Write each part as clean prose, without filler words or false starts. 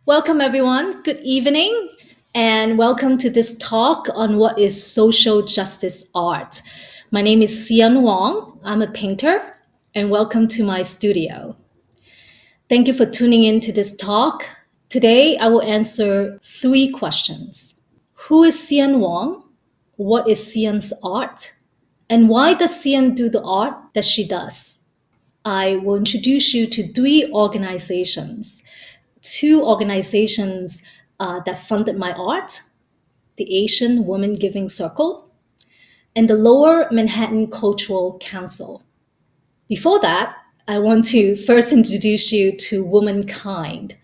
Welcome, everyone. Good evening, and welcome to this talk on what is social justice art. My name is Siyan Wong. I'm a painter, and welcome to my studio. Thank you for tuning in to this talk. Today, I will answer three questions. Who is Siyan Wong? What is Siyan's art? And why does Siyan do the art that she does? I will introduce you to three organizations. Two organizations that funded my art, the Asian Women Giving Circle and the Lower Manhattan Cultural Council. Before that, I want to first introduce you to Womankind.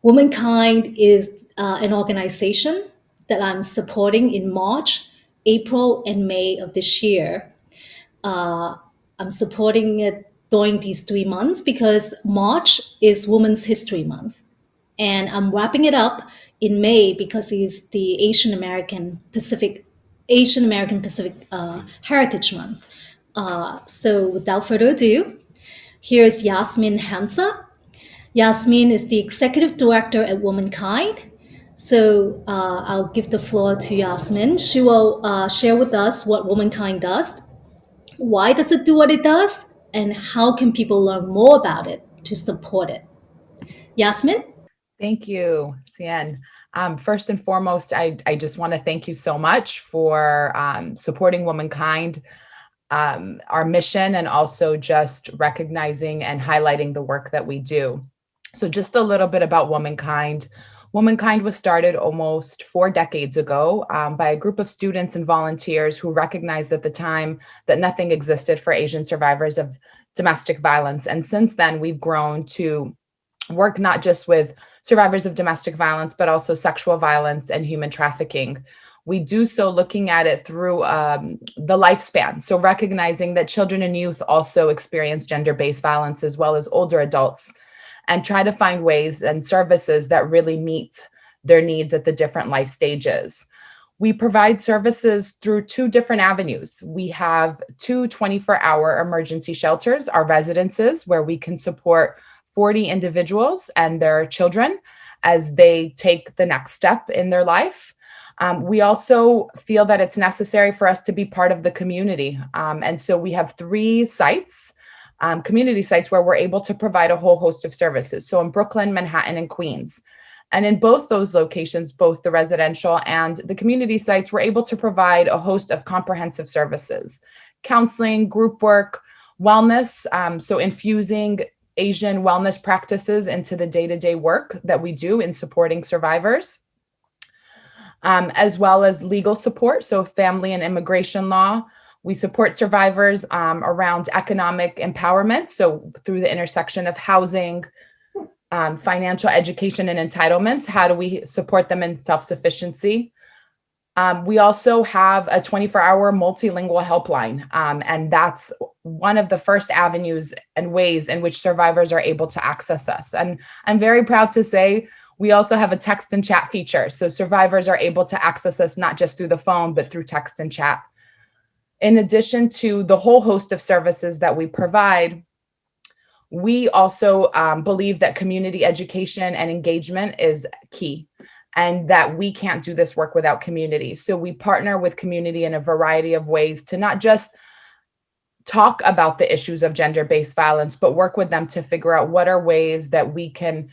Womankind is an organization that I'm supporting in March, April, and May of this year. I'm supporting it during these 3 months because March is Women's History Month. And I'm wrapping it up in May because it's the Asian American Pacific Heritage Month. So without further ado, here's Yasmin Hamza. Yasmin is the executive director at Womankind. So I'll give the floor to Yasmin. She will share with us what Womankind does, why does it do what it does, and how can people learn more about it to support it. Yasmin? Thank you, Sian. First and foremost, I just want to thank you so much for supporting Womankind, our mission, and also just recognizing and highlighting the work that we do. So just a little bit about Womankind. Womankind was started almost 4 decades ago by a group of students and volunteers who recognized at the time that nothing existed for Asian survivors of domestic violence. And since then, we've grown to work not just with survivors of domestic violence, but also sexual violence and human trafficking. We do so looking at it through the lifespan. So recognizing that children and youth also experience gender-based violence as well as older adults, and try to find ways and services that really meet their needs at the different life stages. We provide services through two different avenues. We have two 24-hour emergency shelters, our residences, where we can support 40 individuals and their children as they take the next step in their life. We also feel that it's necessary for us to be part of the community. And so we have three sites, community sites, where we're able to provide a whole host of services. So in Brooklyn, Manhattan, and Queens. And in both those locations, both the residential and the community sites, we're able to provide a host of comprehensive services, counseling, group work, wellness. So infusing Asian wellness practices into the day-to-day work that we do in supporting survivors, as well as legal support, so family and immigration law. We support survivors around economic empowerment, so through the intersection of housing, financial education, and entitlements. How do we support them in self-sufficiency? We also have a 24-hour multilingual helpline, and that's one of the first avenues and ways in which survivors are able to access us. And I'm very proud to say we also have a text and chat feature, so survivors are able to access us not just through the phone, but through text and chat. In addition to the whole host of services that we provide, we also believe that community education and engagement is key, and that we can't do this work without community. So we partner with community in a variety of ways to not just talk about the issues of gender-based violence, but work with them to figure out what are ways that we can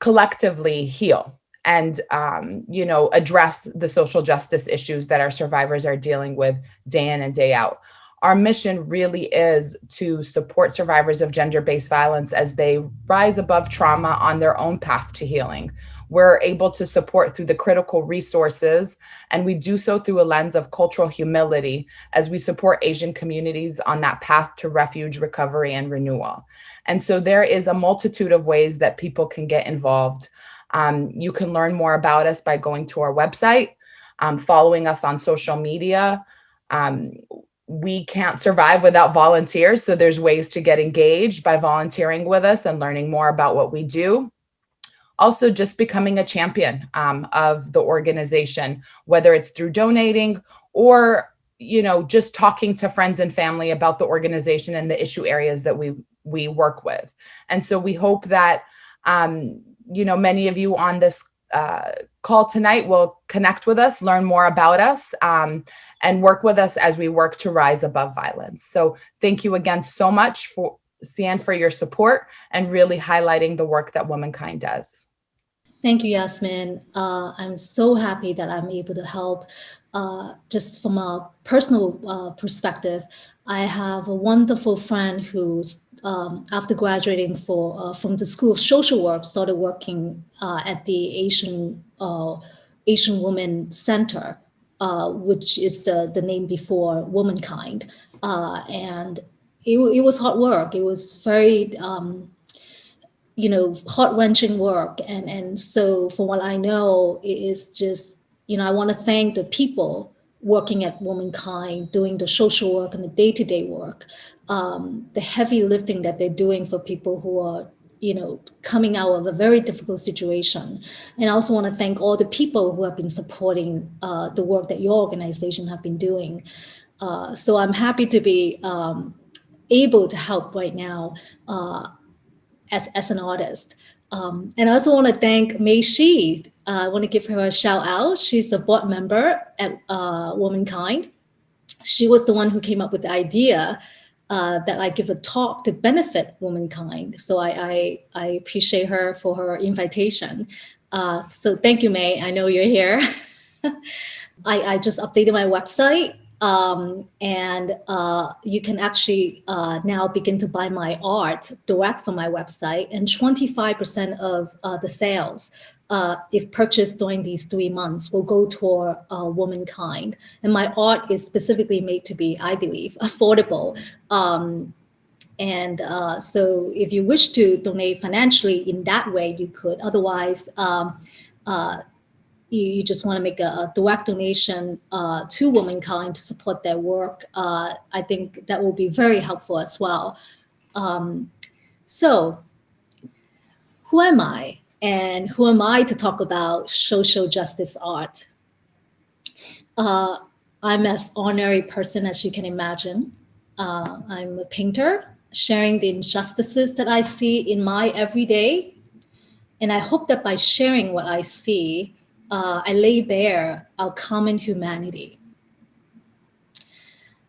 collectively heal and address the social justice issues that our survivors are dealing with day in and day out. Our mission really is to support survivors of gender-based violence as they rise above trauma on their own path to healing. We're able to support through the critical resources, and we do so through a lens of cultural humility as we support Asian communities on that path to refuge, recovery, and renewal. And so there is a multitude of ways that people can get involved. You can learn more about us by going to our website, following us on social media. We can't survive without volunteers, so there's ways to get engaged by volunteering with us and learning more about what we do. Also, just becoming a champion of the organization, whether it's through donating or just talking to friends and family about the organization and the issue areas that we work with. And so we hope that Many of you on this call tonight will connect with us, learn more about us, and work with us as we work to rise above violence. So thank you again so much for Siyan for your support and really highlighting the work that Womankind does. Thank you, Yasmin. I'm so happy that I'm able to help. Just from a personal perspective, I have a wonderful friend who's, after graduating from the School of Social Work, started working at the Asian Women Center, which is the name before Womankind. And it was hard work. It was very heart-wrenching work. And so from what I know, it is just, I want to thank the people working at Womankind, doing the social work and the day-to-day work, the heavy lifting that they're doing for people who are, coming out of a very difficult situation. And I also want to thank all the people who have been supporting the work that your organization have been doing. So I'm happy to be able to help right now as an artist. And I also want to thank Mei Shi. I want to give her a shout out. She's the board member at Womankind. She was the one who came up with the idea that I give a talk to benefit Womankind. So I appreciate her for her invitation. So thank you, Mei. I know you're here. I just updated my website. And you can actually now begin to buy my art direct from my website, and 25% of the sales, if purchased during these 3 months, will go toward Womankind. And my art is specifically made to be, I believe, affordable. And so if you wish to donate financially in that way, you could. Otherwise, you just want to make a direct donation to Womankind to support their work, I think that will be very helpful as well. So who am I? And who am I to talk about social justice art? I'm as ordinary person as you can imagine. I'm a painter, sharing the injustices that I see in my everyday. And I hope that by sharing what I see, I lay bare our common humanity.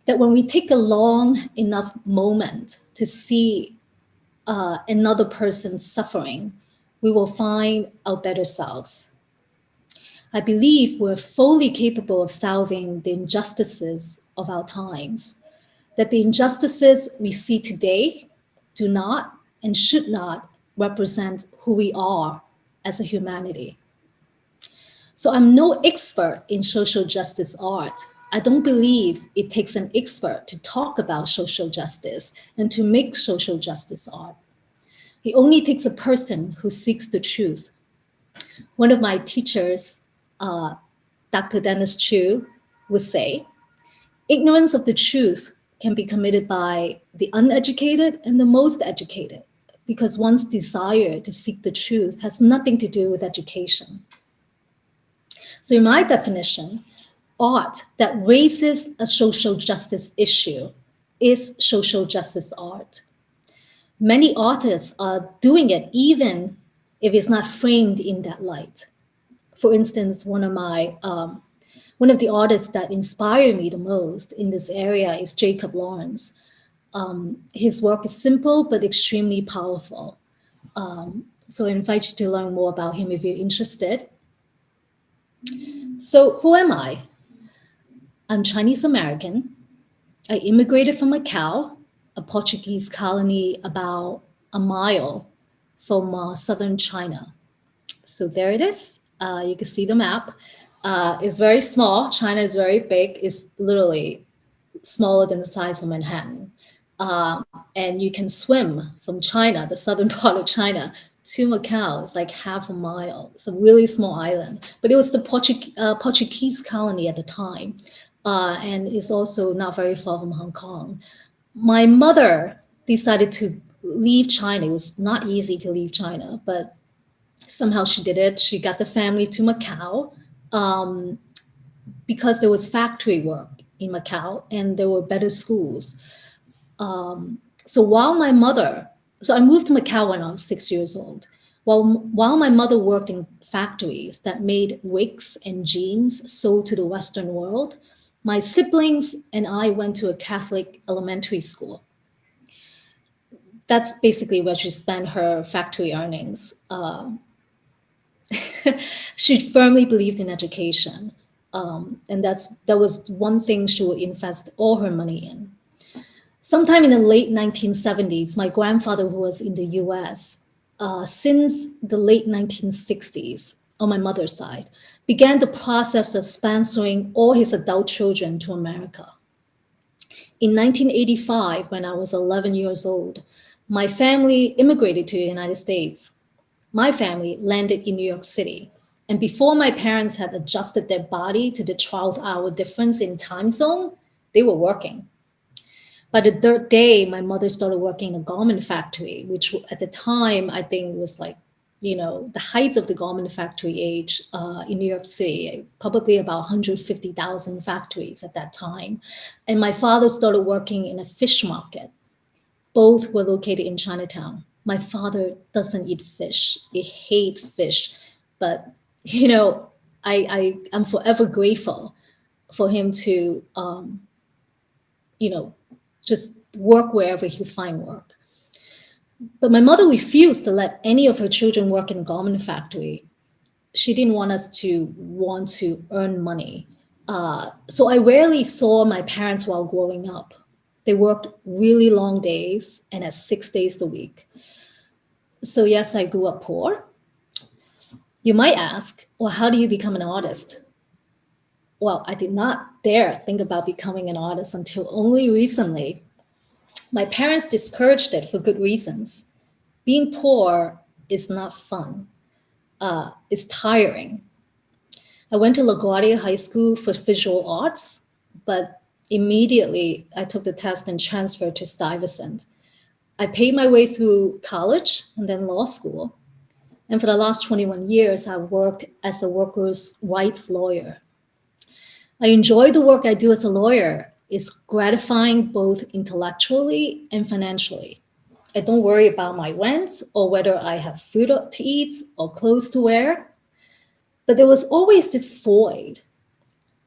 That when we take a long enough moment to see another person suffering, we will find our better selves. I believe we're fully capable of solving the injustices of our times, that the injustices we see today do not and should not represent who we are as a humanity. So I'm no expert in social justice art. I don't believe it takes an expert to talk about social justice and to make social justice art. It only takes a person who seeks the truth. One of my teachers, Dr. Dennis Chu, would say, ignorance of the truth can be committed by the uneducated and the most educated, because one's desire to seek the truth has nothing to do with education. So in my definition, art that raises a social justice issue is social justice art. Many artists are doing it even if it's not framed in that light. For instance, one of the artists that inspired me the most in this area is Jacob Lawrence. His work is simple but extremely powerful. So I invite you to learn more about him if you're interested. So who am I? I'm Chinese American. I immigrated from Macau, a Portuguese colony about a mile from southern China. So there it is. You can see the map. It's very small. China is very big. It's literally smaller than the size of Manhattan. And you can swim from China, the southern part of China, to Macau. It's like half a mile. It's a really small island. But it was the Portuguese colony at the time. And it's also not very far from Hong Kong. My mother decided to leave China. It was not easy to leave China, but somehow she did it. She got the family to Macau because there was factory work in Macau and there were better schools. So I moved to Macau when I was 6 years old. While my mother worked in factories that made wigs and jeans sold to the Western world, my siblings and I went to a Catholic elementary school. That's basically where she spent her factory earnings. She firmly believed in education. And that was one thing she would invest all her money in. Sometime in the late 1970s, my grandfather, who was in the US since the late 1960s, on my mother's side, began the process of sponsoring all his adult children to America. In 1985, when I was 11 years old, my family immigrated to the United States. My family landed in New York City. And before my parents had adjusted their body to the 12-hour difference in time zone, they were working. By the third day, my mother started working in a garment factory, which at the time I think was like, the height of the garment factory age in New York City, probably about 150,000 factories at that time. And my father started working in a fish market. Both were located in Chinatown. My father doesn't eat fish. He hates fish. But, I'm forever grateful for him to, just work wherever he find work. But my mother refused to let any of her children work in a garment factory. She didn't want us to want to earn money. So I rarely saw my parents while growing up. They worked really long days and at 6 days a week. So yes, I grew up poor. You might ask, well, how do you become an artist? Well, I did not dare think about becoming an artist until only recently. My parents discouraged it for good reasons. Being poor is not fun. It's tiring. I went to LaGuardia High School for visual arts, but immediately I took the test and transferred to Stuyvesant. I paid my way through college and then law school. And for the last 21 years, I've worked as a workers' rights lawyer. I enjoy the work I do as a lawyer. It's gratifying both intellectually and financially. I don't worry about my rent or whether I have food to eat or clothes to wear. But there was always this void.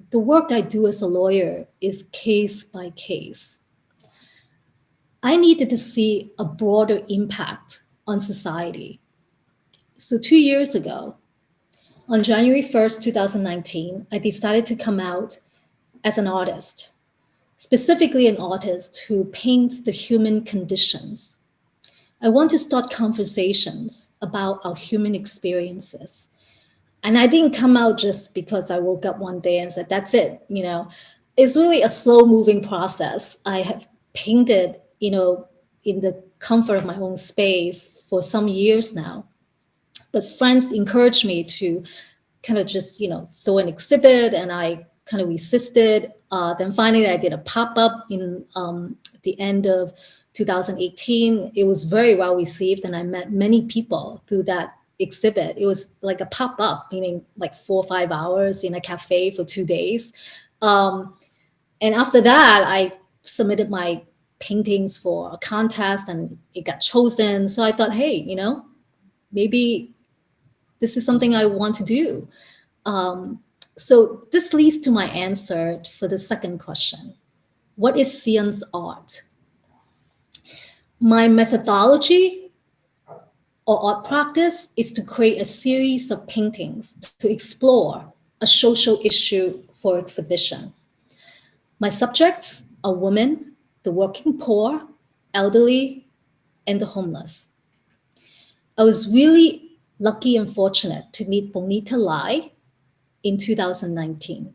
The work I do as a lawyer is case by case. I needed to see a broader impact on society. So 2 years ago, on January 1st, 2019, I decided to come out as an artist, specifically an artist who paints the human conditions. I want to start conversations about our human experiences. And I didn't come out just because I woke up one day and said, that's it. It's really a slow moving process. I have painted, in the comfort of my own space for some years now. But friends encouraged me to kind of just, throw an exhibit, and I kind of resisted. Then finally I did a pop-up in the end of 2018. It was very well received, and I met many people through that exhibit. It was like a pop-up, meaning like 4 or 5 hours in a cafe for 2 days. And after that, I submitted my paintings for a contest and it got chosen. So I thought, hey, maybe this is something I want to do. So this leads to my answer for the second question. What is Siyan's art? My methodology or art practice is to create a series of paintings to explore a social issue for exhibition. My subjects are women, the working poor, elderly, and the homeless. I was really lucky and fortunate to meet Bonita Lai in 2019.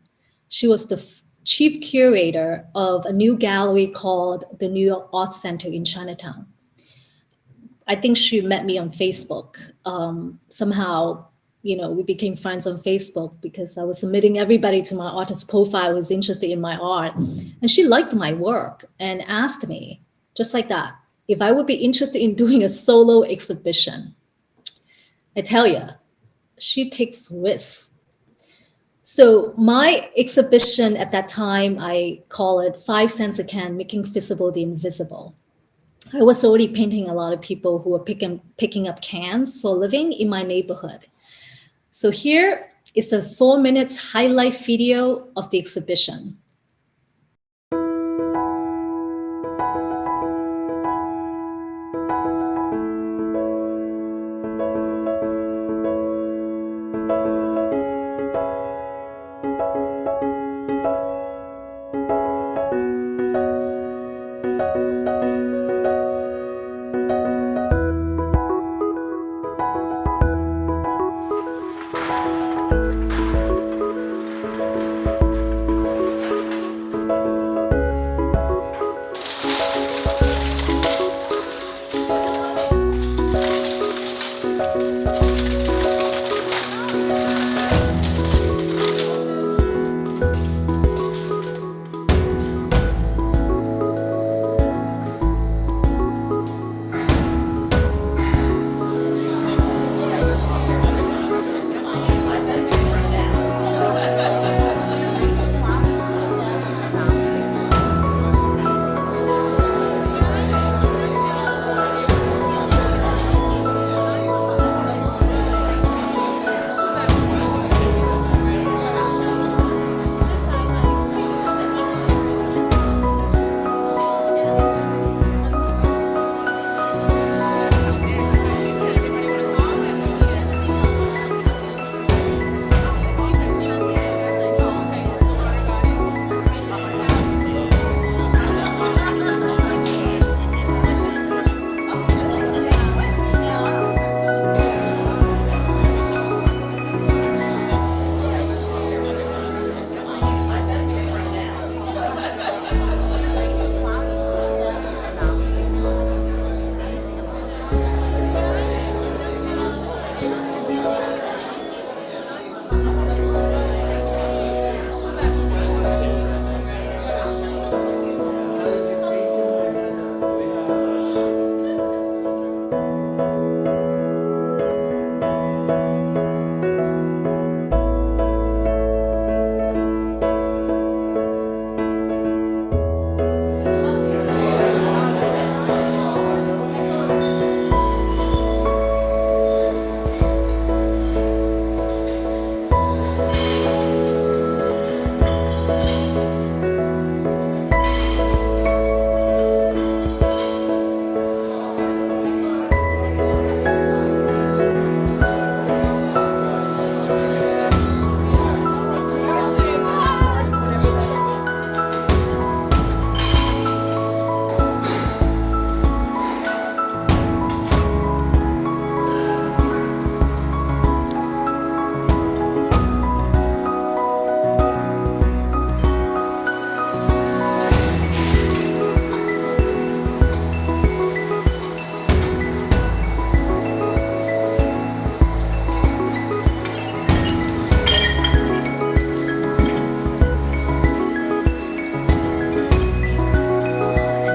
She was the chief curator of a new gallery called the New York Arts Center in Chinatown. I think she met me on Facebook. Somehow, we became friends on Facebook because I was submitting everybody to my artist profile who's interested in my art. And she liked my work and asked me, just like that, if I would be interested in doing a solo exhibition. I tell you, she takes risks. So my exhibition at that time, I call it 5 cents a can, making visible the invisible. I was already painting a lot of people who were picking up cans for a living in my neighborhood. So here is a 4 minutes highlight video of the exhibition.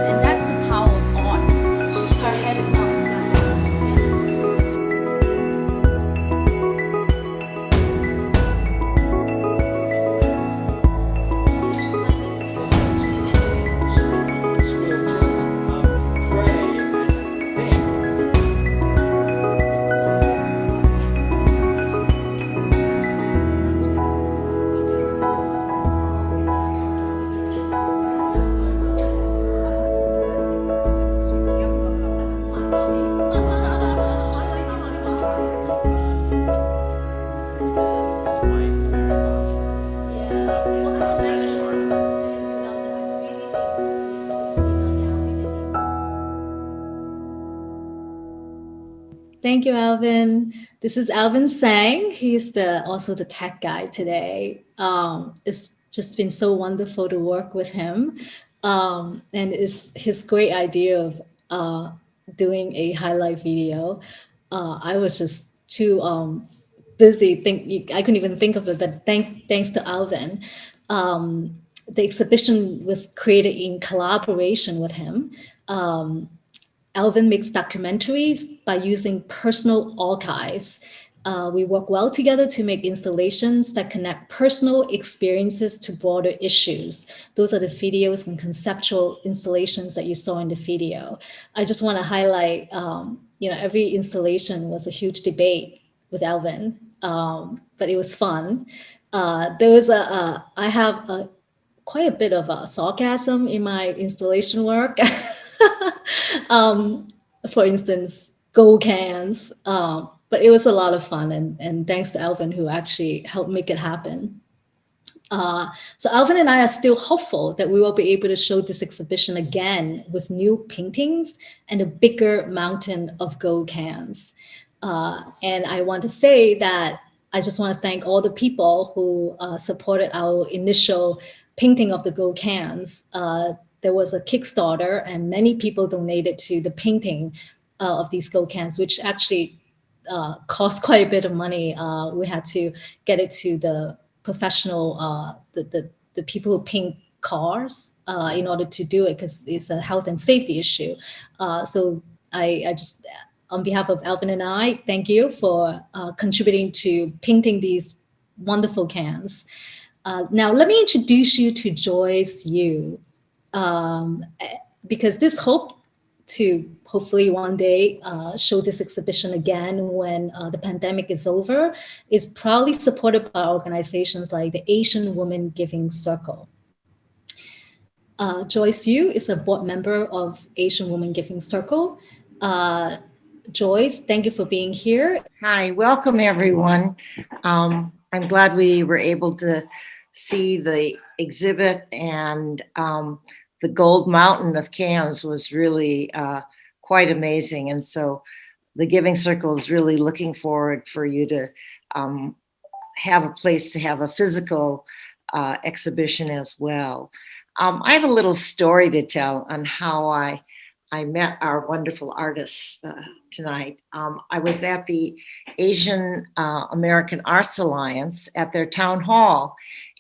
And that's the power of art. Her head is not Thank you, Alvin. This is Alvin Sang. He's also the tech guy today. It's just been so wonderful to work with him, and it's his great idea of doing a highlight video. I was just too busy. I couldn't even think of it. But thanks to Alvin, the exhibition was created in collaboration with him. Alvin makes documentaries by using personal archives We work well together to make installations that connect personal experiences to broader issues. Those are the videos and conceptual installations that you saw in the video. I just want to highlight, every installation was a huge debate with Alvin, but it was fun. I have quite a bit of sarcasm in my installation work. um, for instance, gold cans. But it was a lot of fun, and thanks to Alvin who actually helped make it happen. So Alvin and I are still hopeful that we will be able to show this exhibition again with new paintings and a bigger mountain of gold cans. And I want to say that I just want to thank all the people who supported our initial painting of the gold cans. There was a Kickstarter, and many people donated to the painting of these gold cans, which actually cost quite a bit of money. We had to get it to the professional, the people who paint cars in order to do it, because it's a health and safety issue. So I just, on behalf of Alvin and I, thank you for contributing to painting these wonderful cans. Now, let me introduce you to Joyce Yu, because this hope to hopefully one day show this exhibition again when the pandemic is over is proudly supported by organizations like the Asian Women Giving Circle. Joyce Yu is a board member of Asian Women Giving Circle. Joyce, thank you for being here. Hi, welcome everyone. I'm glad we were able to see the exhibit, and the Gold Mountain of cans was really quite amazing. And so the Giving Circle is really looking forward for you to have a place to have a physical exhibition as well. I have a little story to tell on how I met our wonderful artists tonight. I was at the Asian American Arts Alliance at their town hall,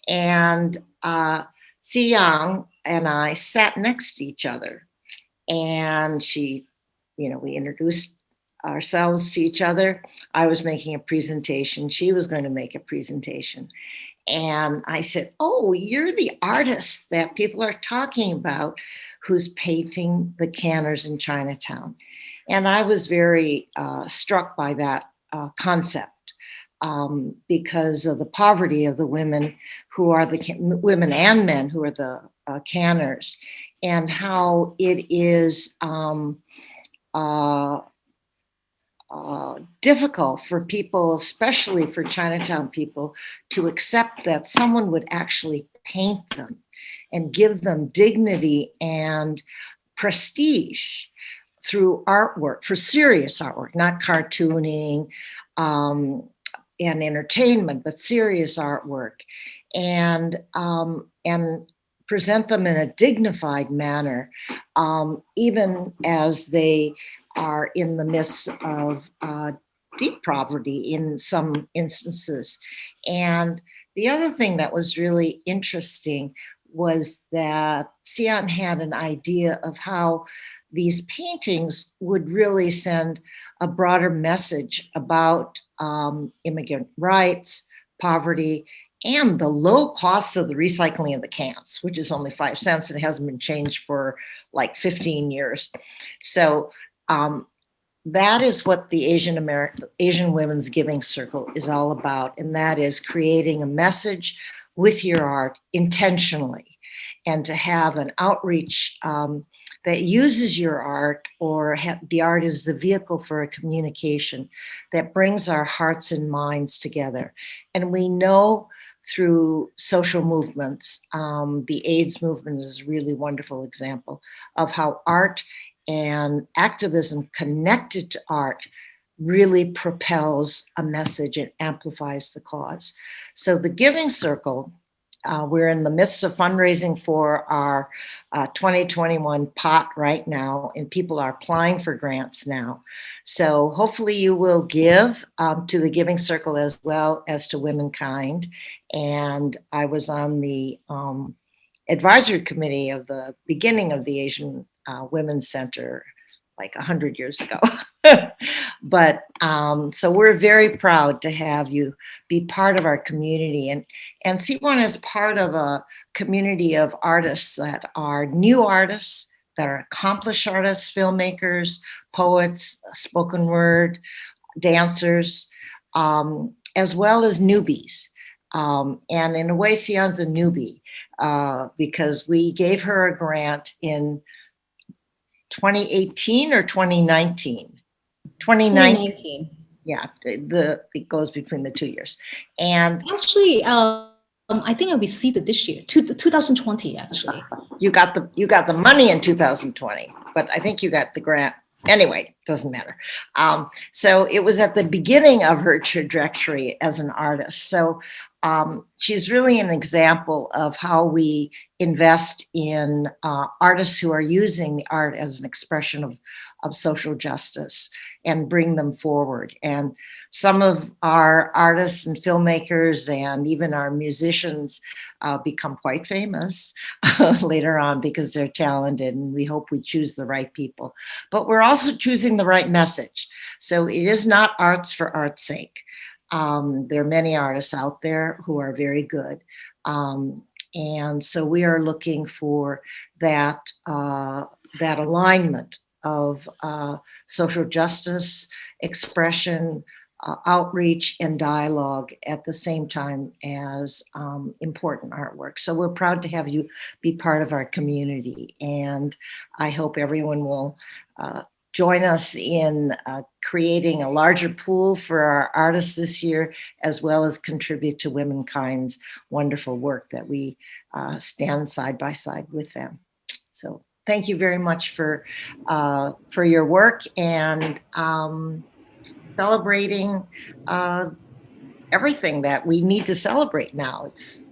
and Siyan and I sat next to each other, and we introduced ourselves to each other. I was making a presentation. She was going to make a presentation. And I said, "Oh, you're the artist that people are talking about who's painting the canners in Chinatown." And I was very struck by that concept because of the poverty of the women who are the women and men who are the canners, and how it is difficult for people, especially for Chinatown people, to accept that someone would actually paint them and give them dignity and prestige through artwork, for serious artwork, not cartooning and entertainment, but serious artwork, and present them in a dignified manner, even as they are in the midst of deep poverty in some instances. And the other thing that was really interesting was that Siyan had an idea of how these paintings would really send a broader message about immigrant rights, poverty, and the low cost of the recycling of the cans, which is only 5 cents and hasn't been changed for like 15 years. So that is what the Asian Women's Giving Circle is all about. And that is creating a message with your art intentionally, and to have an outreach that uses your art, or the art is the vehicle for a communication that brings our hearts and minds together. And we know through social movements, the AIDS movement is a really wonderful example of how art and activism connected to art really propels a message and amplifies the cause. So the Giving Circle, we're in the midst of fundraising for our 2021 pot right now, and people are applying for grants now. So hopefully you will give to the Giving Circle as well as to Womankind. And I was on the advisory committee of the beginning of the Asian Women's Center like 100 years ago. But so we're very proud to have you be part of our community, and C1 is part of a community of artists that are new artists, that are accomplished artists, filmmakers, poets, spoken word, dancers, as well as newbies. And in a way, Siyan's a newbie because we gave her a grant in 2018 or 2019? 2019. Yeah, it goes between the 2 years. And Actually, I think I received it this year, 2020, actually. you got the money in 2020, but I think you got the grant. Anyway, doesn't matter. So it was at the beginning of her trajectory as an artist. So she's really an example of how we invest in artists who are using the art as an expression of social justice and bring them forward. And some of our artists and filmmakers and even our musicians become quite famous later on because they're talented, and we hope we choose the right people. But we're also choosing the right message. So it is not arts for art's sake. There are many artists out there who are very good. And so we are looking for that alignment of social justice, expression, outreach, and dialogue at the same time as important artwork. So we're proud to have you be part of our community. And I hope everyone will join us in creating a larger pool for our artists this year, as well as contribute to Womankind's wonderful work that we stand side by side with them. So thank you very much for your work and celebrating everything that we need to celebrate now. It's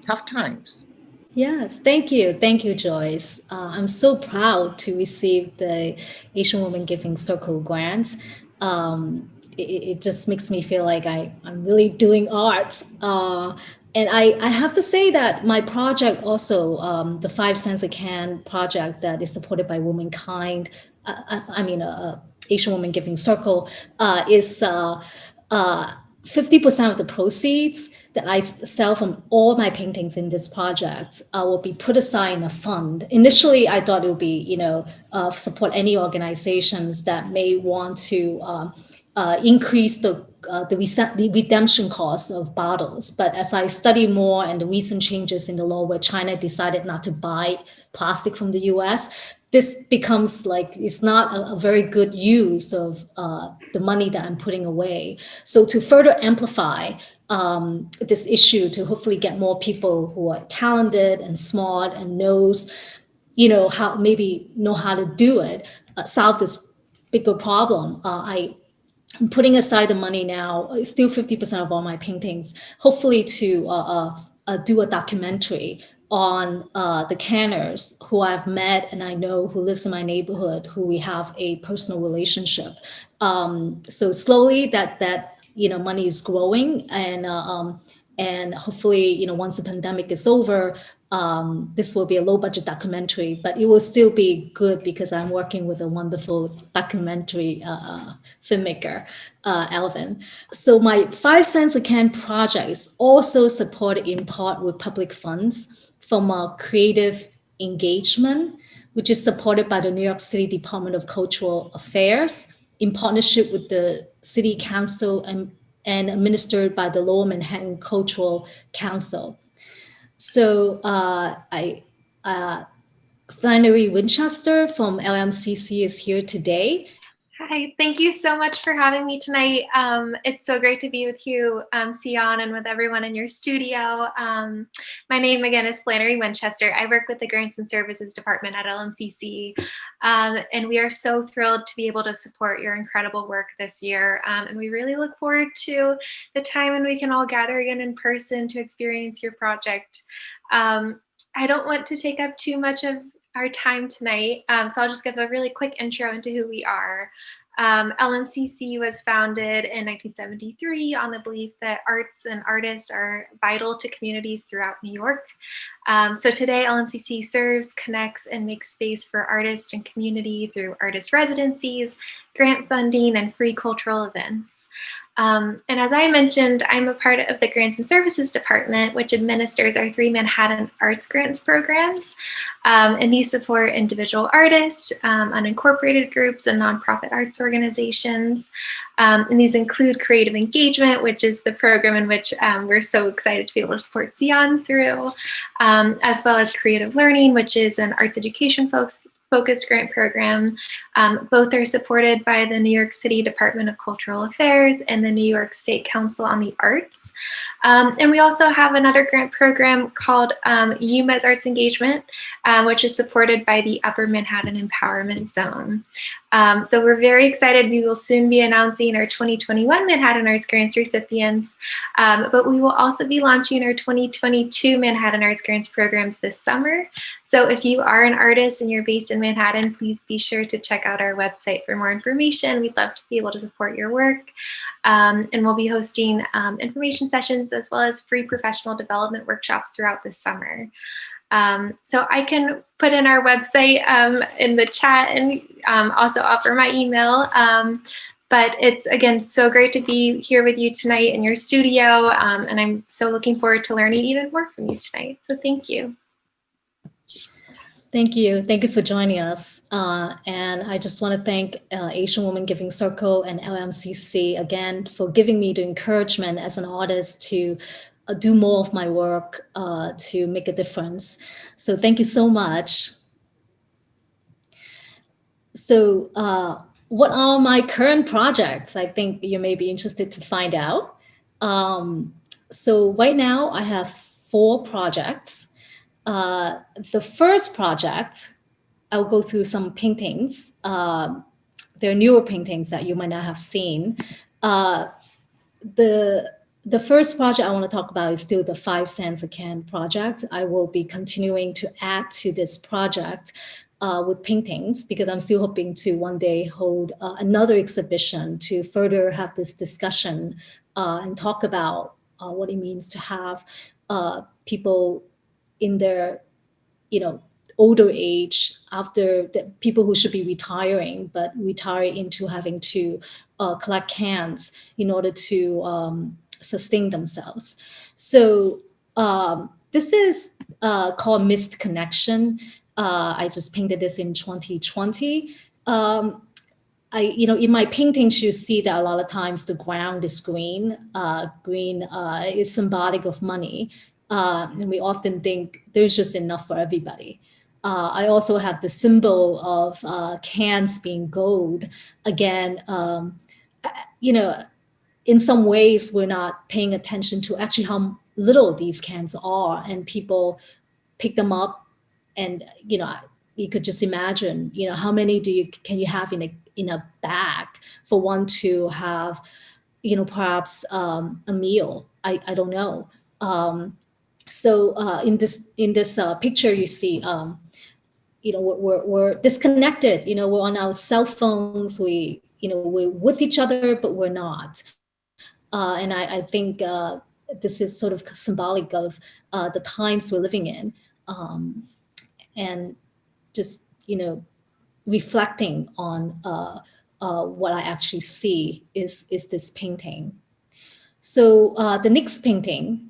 tough times. Yes, thank you. Thank you, Joyce. I'm so proud to receive the Asian Women Giving Circle grant. It just makes me feel like I'm really doing art. And I have to say that my project also, the 5 cents a can project that is supported by Womankind, Asian Women Giving Circle, is 50% of the proceeds that I sell from all my paintings in this project will be put aside in a fund. Initially, I thought it would be, support any organizations that may want to increase the redemption cost of bottles. But as I study more and the recent changes in the law where China decided not to buy plastic from the US, this becomes like it's not a very good use of the money that I'm putting away. So to further amplify this issue, to hopefully get more people who are talented and smart and knows how to do it, solve this bigger problem. I'm putting aside the money now, still 50% of all my paintings, hopefully to do a documentary on the canners who I've met and I know who lives in my neighborhood, who we have a personal relationship. So slowly that money is growing, and hopefully once the pandemic is over, this will be a low budget documentary, but it will still be good because I'm working with a wonderful documentary filmmaker, Alvin. So my 5 cents a can project is also supported in part with public funds from a creative engagement, which is supported by the New York City Department of Cultural Affairs in partnership with the City Council and administered by the Lower Manhattan Cultural Council. So Flannery Winchester from LMCC is here today. Hi, thank you so much for having me tonight. It's so great to be with you, Siyan, and with everyone in your studio. My name again is Flannery Winchester. I work with the Grants and Services Department at LMCC, and we are so thrilled to be able to support your incredible work this year. And we really look forward to the time when we can all gather again in person to experience your project. I don't want to take up too much of our time tonight, so I'll just give a really quick intro into who we are. LMCC was founded in 1973 on the belief that arts and artists are vital to communities throughout New York. So today, LMCC serves, connects, and makes space for artists and community through artist residencies, grant funding, and free cultural events. And as I mentioned, I'm a part of the Grants and Services Department, which administers our 3 Manhattan Arts Grants programs. And these support individual artists, unincorporated groups, and nonprofit arts organizations. And these include creative engagement, which is the program in which we're so excited to be able to support Siyan through, as well as creative learning, which is an arts education focused grant program. Both are supported by the New York City Department of Cultural Affairs and the New York State Council on the Arts. And we also have another grant program called UMass Arts Engagement, which is supported by the Upper Manhattan Empowerment Zone. So we're very excited. We will soon be announcing our 2021 Manhattan Arts Grants recipients, but we will also be launching our 2022 Manhattan Arts Grants programs this summer. So if you are an artist and you're based in Manhattan, please be sure to check out our website for more information. We'd love to be able to support your work. And we'll be hosting information sessions as well as free professional development workshops throughout the summer. So I can put in our website in the chat and also offer my email. But it's, again, so great to be here with you tonight in your studio. And I'm so looking forward to learning even more from you tonight. So thank you. Thank you. Thank you for joining us. And I just want to thank Asian Woman Giving Circle and LMCC again for giving me the encouragement as an artist to do more of my work to make a difference. So thank you so much. So what are my current projects? I think you may be interested to find out. So right now I have 4 projects. The first project, I'll go through some paintings. They're newer paintings that you might not have seen. The first project I want to talk about is still the 5 cents a can project. I will be continuing to add to this project with paintings because I'm still hoping to one day hold another exhibition to further have this discussion and talk about what it means to have people in their, older age, after the people who should be retiring, but retire into having to collect cans in order to sustain themselves. So this is called Missed Connection. I just painted this in 2020. In my paintings, you see that a lot of times the ground is green. Green is symbolic of money. And we often think there's just enough for everybody. I also have the symbol of cans being gold. Again, in some ways, we're not paying attention to actually how little these cans are, and people pick them up, and you could just imagine, how many can you have in a bag for one to have, perhaps a meal. I don't know. So in this picture, you see, we're disconnected. We're on our cell phones. We're with each other, but we're not. And I think this is sort of symbolic of the times we're living in, and just reflecting on what I actually see is this painting. So the next painting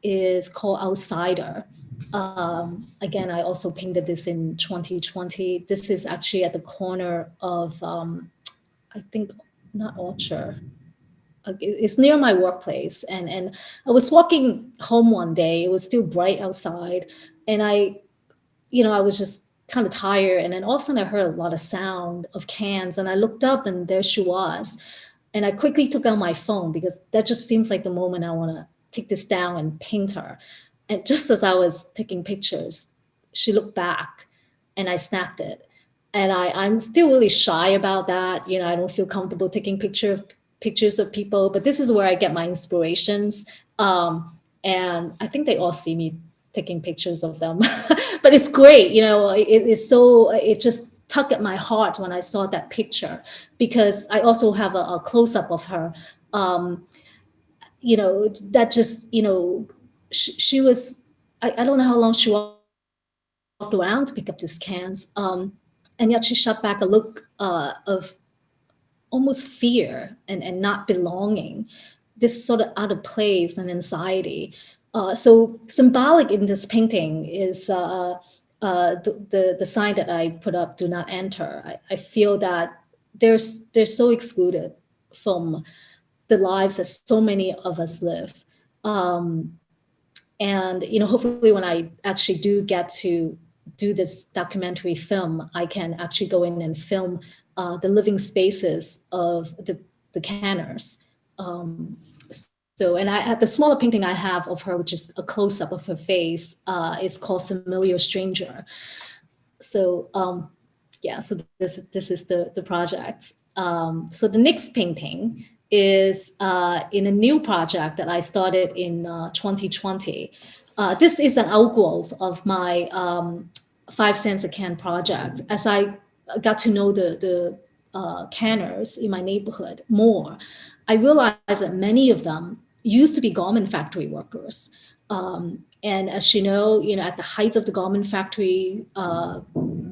is called Outsider. Again, I also painted this in 2020. This is actually at the corner of, I think, not Orchard. It's near my workplace. And I was walking home one day. It was still bright outside. And I was just kind of tired. And then all of a sudden I heard a lot of sound of cans. And I looked up and there she was. And I quickly took out my phone because that just seems like the moment I want to take this down and paint her. And just as I was taking pictures, she looked back and I snapped it. And I'm still really shy about that. I don't feel comfortable taking pictures of people, but this is where I get my inspirations. And I think they all see me taking pictures of them, but it's great. It's so, it just tug at my heart when I saw that picture, because I also have a close-up of her. That just, she was, I don't know how long she walked around to pick up these cans. And yet she shot back a look of almost fear and not belonging, this sort of out of place and anxiety. So symbolic in this painting is the sign that I put up, "Do not enter." I feel that they're so excluded from the lives that so many of us live. And hopefully when I actually do get to do this documentary film, I can actually go in and film the living spaces of the canners. And the smaller painting I have of her, which is a close-up of her face, is called "Familiar Stranger." So so this is the project. So the next painting is in a new project that I started in 2020. This is an outgrowth of my 5 cents a can project. As I got to know the canners in my neighborhood more, I realized that many of them used to be garment factory workers. And as you know, at the height of the garment factory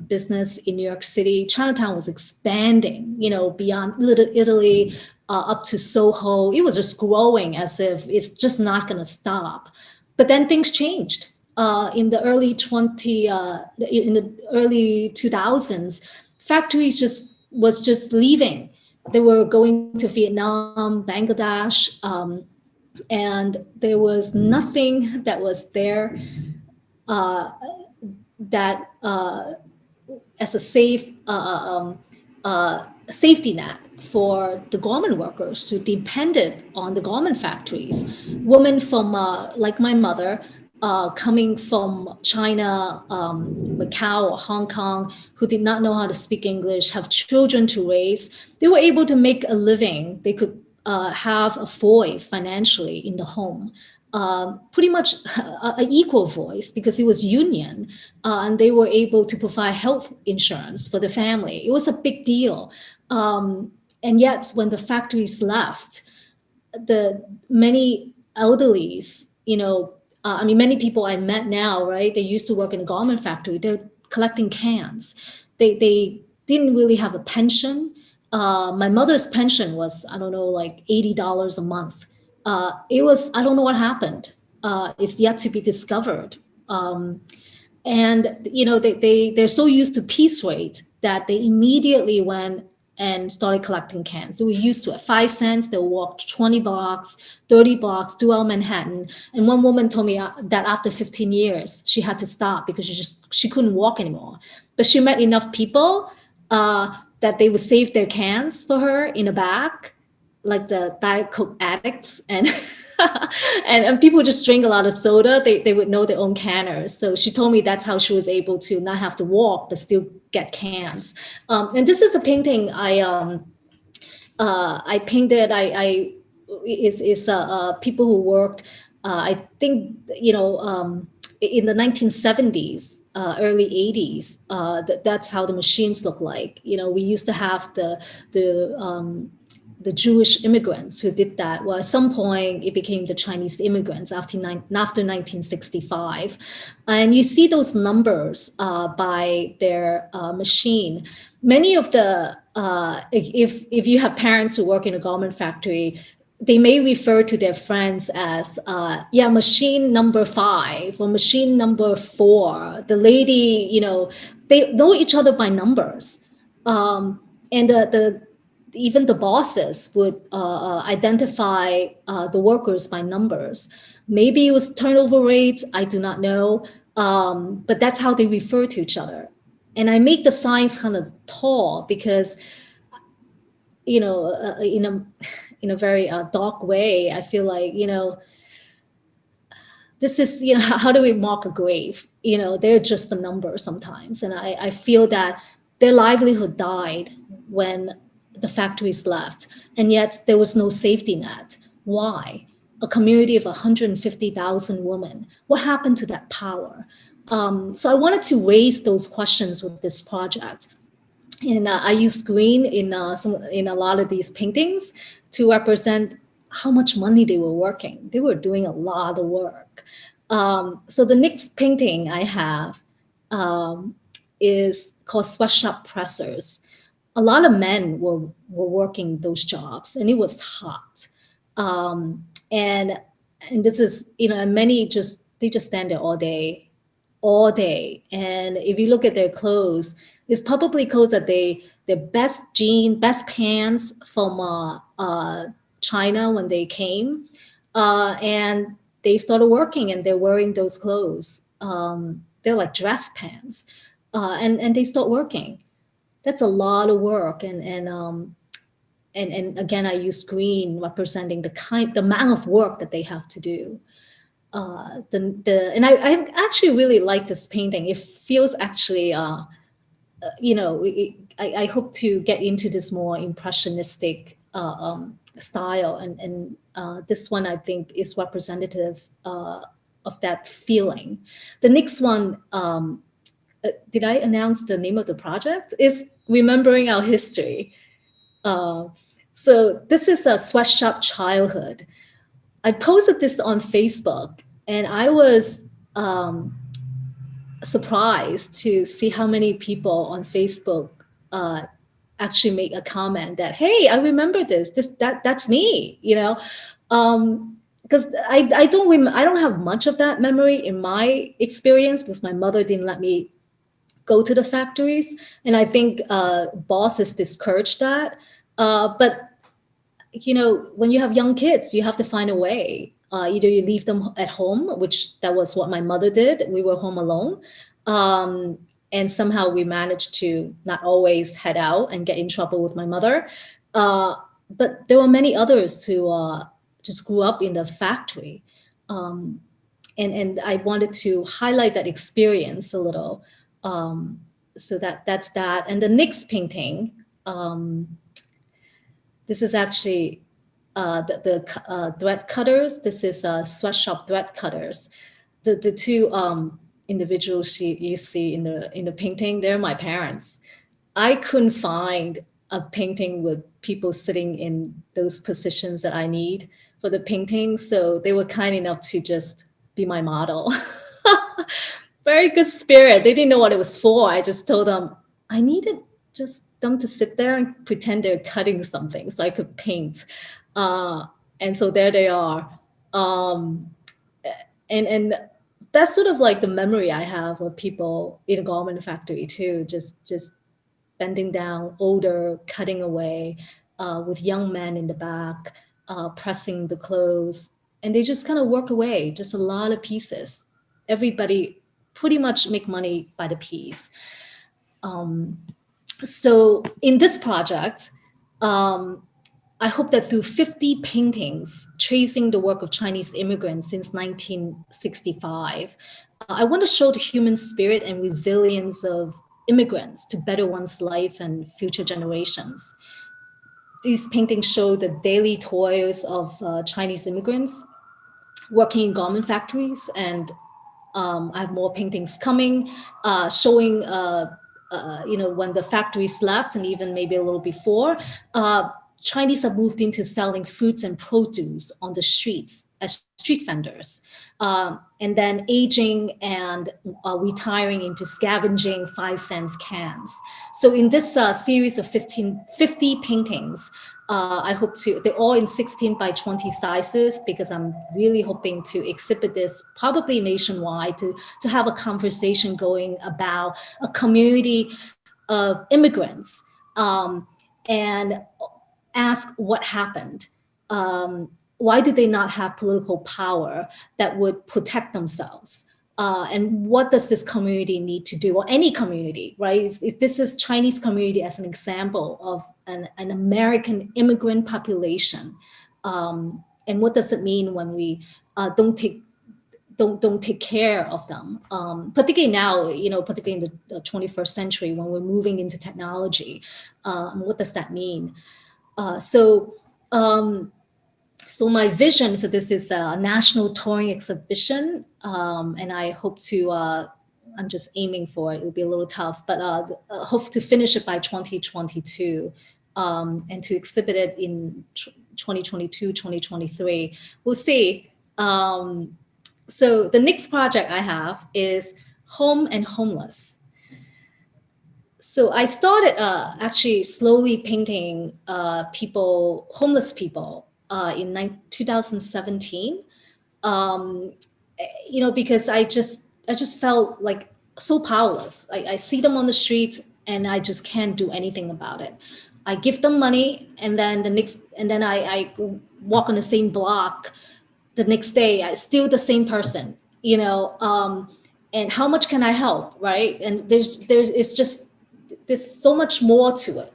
business in New York City, Chinatown was expanding, beyond Little Italy up to Soho. It was just growing as if it's just not going to stop. But then things changed. In the early 2000s, factories was just leaving. They were going to Vietnam, Bangladesh, and there was nothing that was there that as a safety net for the garment workers who depended on the garment factories. Women from, like my mother, coming from China, Macau, or Hong Kong, who did not know how to speak English, have children to raise, they were able to make a living. They could have a voice financially in the home. Pretty much an equal voice, because it was union, and they were able to provide health insurance for the family. It was a big deal. And yet when the factories left, the many elderlies, many people I met now, right? They used to work in a garment factory. They're collecting cans. They didn't really have a pension. My mother's pension was, I don't know, like $80 a month. It was, I don't know what happened. It's yet to be discovered. And they're so used to piece rate that they immediately went and started collecting cans. So we used to, at 5 cents, they walked 20 blocks, 30 blocks throughout Manhattan. And one woman told me that after 15 years, she had to stop because she couldn't walk anymore. But she met enough people that they would save their cans for her in a bag, like the Diet Coke addicts, and and people just drink a lot of soda. They would know their own canners. So she told me that's how she was able to not have to walk but still get cans. And this is a painting I painted. Is people who worked. I think in the 1970s. Early 80s, that's how the machines look like. We used to have the Jewish immigrants who did that. Well, at some point, it became the Chinese immigrants after 1965. And you see those numbers by their machine. Many of the, if you have parents who work in a garment factory, they may refer to their friends as, machine number 5 or machine number 4. The lady, they know each other by numbers. And even the bosses would identify the workers by numbers. Maybe it was turnover rates, I do not know, but that's how they refer to each other. And I make the signs kind of tall because, in a very dark way, I feel like, this is, how do we mark a grave? They're just a number sometimes. And I feel that their livelihood died when the factories left, and yet there was no safety net. Why? A community of 150,000 women. What happened to that power? So I wanted to raise those questions with this project. And I use green in a lot of these paintings to represent how much money they were working. They were doing a lot of work. So the next painting I have um, is called Sweatshop Pressers. A lot of men were working those jobs, and it was hot. Um, and and this is, and many just they just stand there all day. And if you look at their clothes, it's probably clothes that their best jean, best pants from China when they came, and they started working and they're wearing those clothes. They're like dress pants, and they start working. That's a lot of work, and again, I use green representing the amount of work that they have to do. I actually really like this painting. It feels actually, I hope to get into this more impressionistic style, and this one I think is representative of that feeling. The next one, did I announce the name of the project? Is Remembering Our History. Uh, so this is a sweatshop childhood. I posted this on Facebook, and I was um, surprised to see how many people on Facebook uh, actually make a comment that, "Hey, I remember this. That's me." Because I don't have much of that memory in my experience because my mother didn't let me go to the factories, and I think bosses discouraged that. But when you have young kids, you have to find a way. Either you leave them at home, which that was what my mother did. We were home alone. Um, and somehow we managed to not always head out and get in trouble with my mother. Uh, but there were many others who just grew up in the factory. Um, and I wanted to highlight that experience a little. So that's that. And the next painting, this is actually the thread cutters. This is sweatshop thread cutters. The two individuals you see in the painting, they're my parents. I couldn't find a painting with people sitting in those positions that I need for the painting, so they were kind enough to just be my model. Very good spirit. They didn't know what it was for. I just told them I needed just them to sit there and pretend they're cutting something so I could paint. Uh, and so there they are. Um, and that's sort of like the memory I have of people in a garment factory too, just bending down, older, cutting away, with young men in the back, pressing the clothes, and they just kind of work away, just a lot of pieces. Everybody pretty much make money by the piece. So in this project, um, I hope that through 50 paintings tracing the work of Chinese immigrants since 1965, I want to show the human spirit and resilience of immigrants to better one's life and future generations. These paintings show the daily toils of Chinese immigrants working in garment factories, and I have more paintings coming, showing when the factories left, and even maybe a little before, Chinese have moved into selling fruits and produce on the streets as street vendors, and then aging and retiring into scavenging 5 cents cans. So in this series of 50 paintings, I hope they're all in 16 by 20 sizes, because I'm really hoping to exhibit this probably nationwide to have a conversation going about a community of immigrants, and ask what happened. Why did they not have political power that would protect themselves? And what does this community need to do, or any community, right? This is Chinese community as an example of an American immigrant population. And what does it mean when we don't take care of them, particularly now, particularly in the 21st century when we're moving into technology. What does that mean? Uh, so um, so my vision for this is a national touring exhibition, and I hope to I'm just aiming for it. It'll be a little tough, but hope to finish it by 2022 and to exhibit it in 2022, 2023. We'll see. So the next project I have is Home and Homeless. So I started actually slowly painting homeless people in 2017. Um, because I just felt like so powerless. I see them on the streets and I just can't do anything about it. I give them money and then I walk on the same block the next day. I still the same person, and how much can I help, right? And it's just there's so much more to it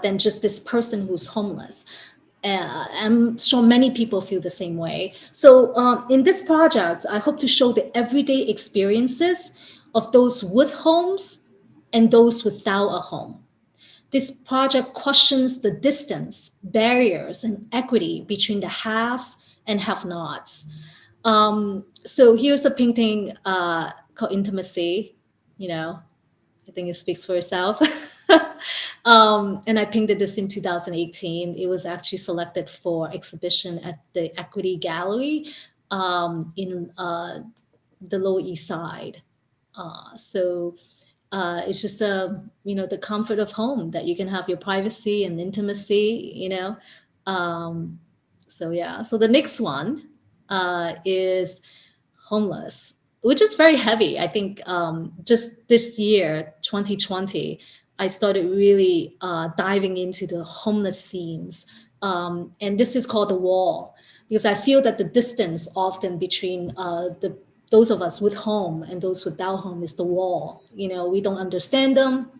than just this person who's homeless. I'm sure many people feel the same way. So in this project, I hope to show the everyday experiences of those with homes and those without a home. This project questions the distance, barriers, and equity between the haves and have-nots. So here's a painting called Intimacy. I think it speaks for itself. And I painted this in 2018. It was actually selected for exhibition at the Equity Gallery in the Lower East Side. So it's just the comfort of home, that you can have your privacy and intimacy. So yeah. So the next one is Homeless, which is very heavy. I think just this year, 2020, I started really diving into the homeless scenes. And this is called The Wall, because I feel that the distance often between those of us with home and those without home is the wall. We don't understand them.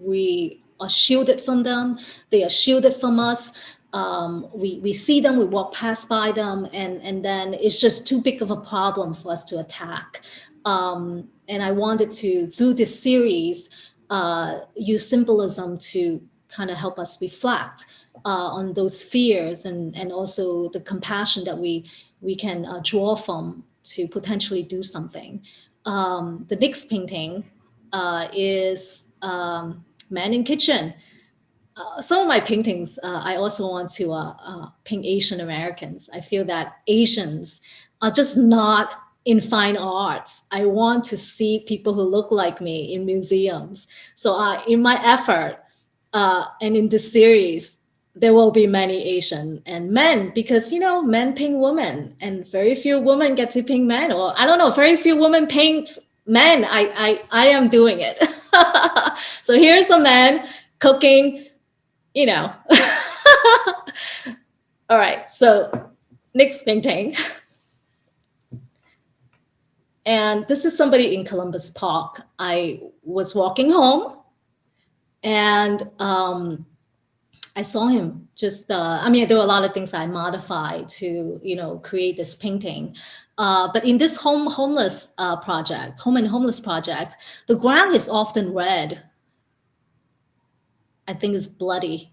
We are shielded from them. They are shielded from us. We see them, we walk past by them, and then it's just too big of a problem for us to attack. And I wanted to, through this series, use symbolism to kind of help us reflect on those fears and also the compassion that we can draw from to potentially do something. The next painting is Man in Kitchen. Some of my paintings, I also want to paint Asian Americans. I feel that Asians are just not in fine arts. I want to see people who look like me in museums. So in my effort and in this series, there will be many Asian and men, because men paint women and very few women get to paint men, or I don't know, very few women paint men. I am doing it. So here's a man cooking. All right, so next painting. And this is somebody in Columbus Park. I was walking home and I saw him just, there were a lot of things I modified to, create this painting. But in this home and homeless project, the ground is often red. I think it's bloody.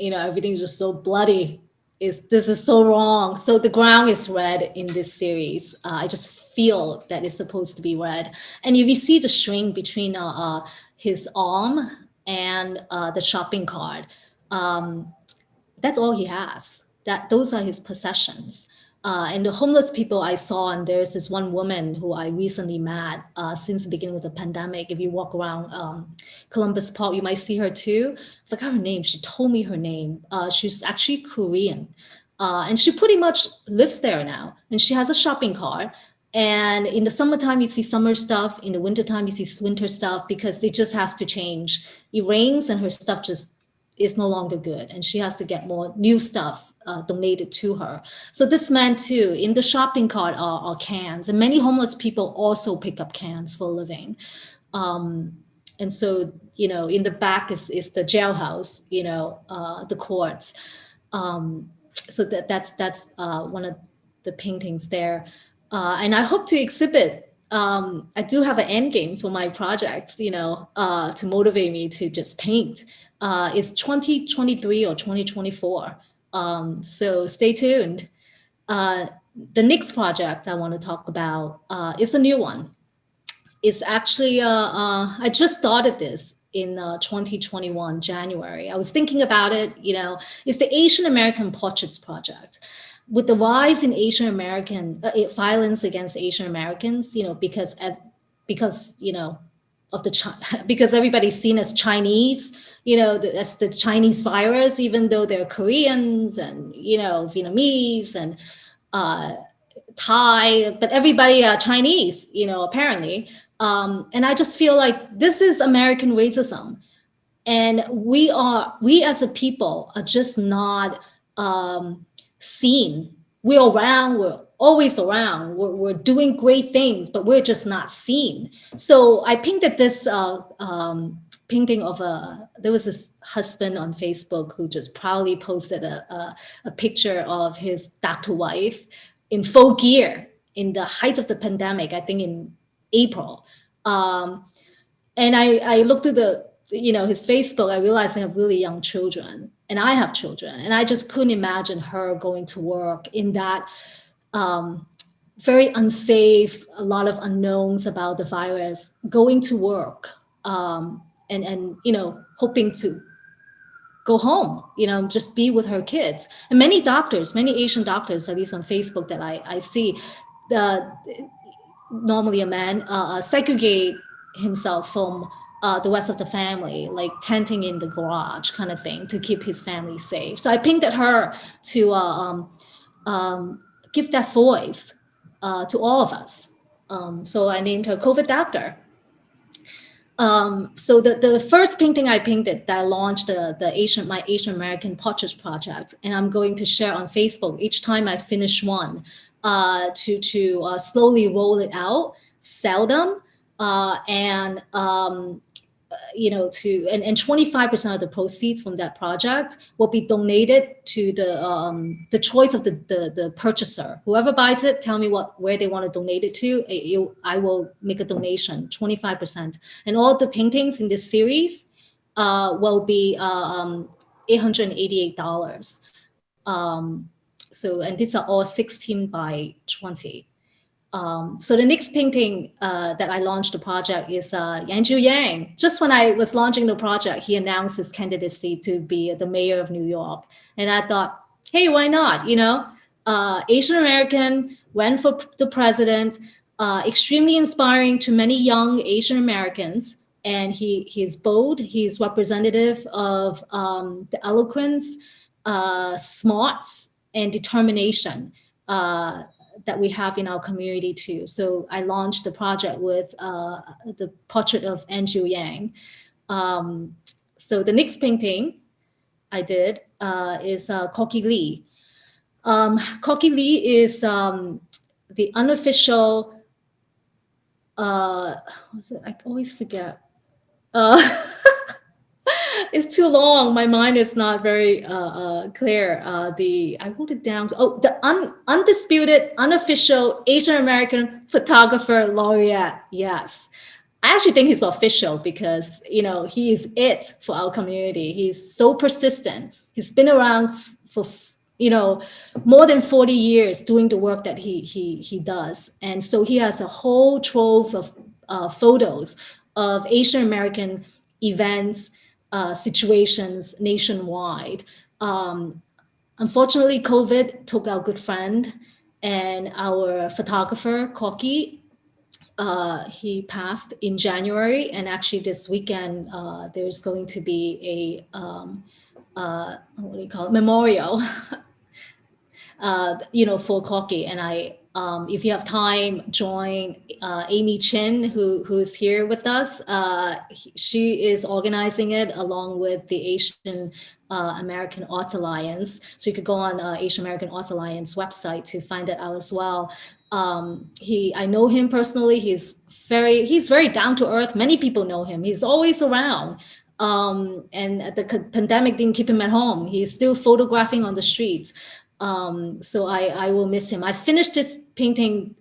Everything's just so bloody. This is so wrong. So the ground is red in this series. I just feel that it's supposed to be red. And if you see the string between his arm and the shopping cart, that's all he has. Those are his possessions. And the homeless people I saw, and there's this one woman who I recently met since the beginning of the pandemic. If you walk around Columbus Park, you might see her too. I forgot her name. She told me her name. She's actually Korean. And she pretty much lives there now. And she has a shopping cart. And in the summertime, you see summer stuff. In the wintertime, you see winter stuff, because it just has to change. It rains and her stuff just is no longer good, and she has to get more new stuff donated to her. So this man too, in the shopping cart are cans, and many homeless people also pick up cans for a living. And so, in the back is the jailhouse, the courts. So that's one of the paintings there. And I hope to exhibit. I do have an end game for my project, to motivate me to just paint. It's 2023 or 2024. So stay tuned. The next project I want to talk about is a new one. It's actually, I just started this in 2021, January. I was thinking about it, it's the Asian American Portraits Project. With the rise in Asian American violence against Asian Americans, because, of because everybody's seen as Chinese, as the Chinese virus, even though they're Koreans and, Vietnamese and uh, Thai, but everybody are Chinese, apparently. And I just feel like this is American racism. And we as a people are just not seen. We're around, we're always around, we're doing great things, but we're just not seen. So I painted this painting of there was this husband on Facebook who just proudly posted a picture of his doctor wife in full gear in the height of the pandemic, I think in April. And I looked at his Facebook, I realized they have really young children and I have children. And I just couldn't imagine her going to work in that very unsafe, a lot of unknowns about the virus, going to work and hoping to go home, just be with her kids. And many doctors, many Asian doctors, at least on Facebook that I see, the normally a man segregate himself from the rest of the family, like tenting in the garage kind of thing to keep his family safe. So I painted her to give that voice to all of us. So I named her COVID Doctor. So the first painting I painted that I launched my Asian American Portraits Project, and I'm going to share on Facebook each time I finish one to slowly roll it out, sell them, and and 25% of the proceeds from that project will be donated to the choice of the purchaser. Whoever buys it, tell me where they want to donate it to. I will make a donation, 25%. And all the paintings in this series will be $888. And these are all 16 by 20. So the next painting that I launched the project is Andrew Yang. Just when I was launching the project, he announced his candidacy to be the mayor of New York. And I thought, hey, why not? Asian American, went for the president, extremely inspiring to many young Asian Americans. And he's bold, he's representative of the eloquence, smarts, and determination that we have in our community too. So I launched the project with the portrait of Andrew Yang. So the next painting I did is Corky Lee. Corky Lee is the unofficial, what's it? I always forget. It's too long. My mind is not very clear. I wrote it down. Oh, the undisputed, unofficial Asian American photographer laureate. Yes, I actually think he's official because he is it for our community. He's so persistent. He's been around for more than 40 years doing the work that he does, and so he has a whole trove of photos of Asian American events. Situations nationwide. Unfortunately, COVID took our good friend and our photographer, Corky. He passed in January, and actually this weekend there's going to be a what do you call it, memorial for Corky. And if you have time, join Amy Chin, who's here with us. She is organizing it along with the Asian American Art Alliance. So you could go on Asian American Art Alliance website to find that out as well. I know him personally. He's very down to earth. Many people know him. He's always around. And the pandemic didn't keep him at home. He's still photographing on the streets. So I will miss him. I finished this painting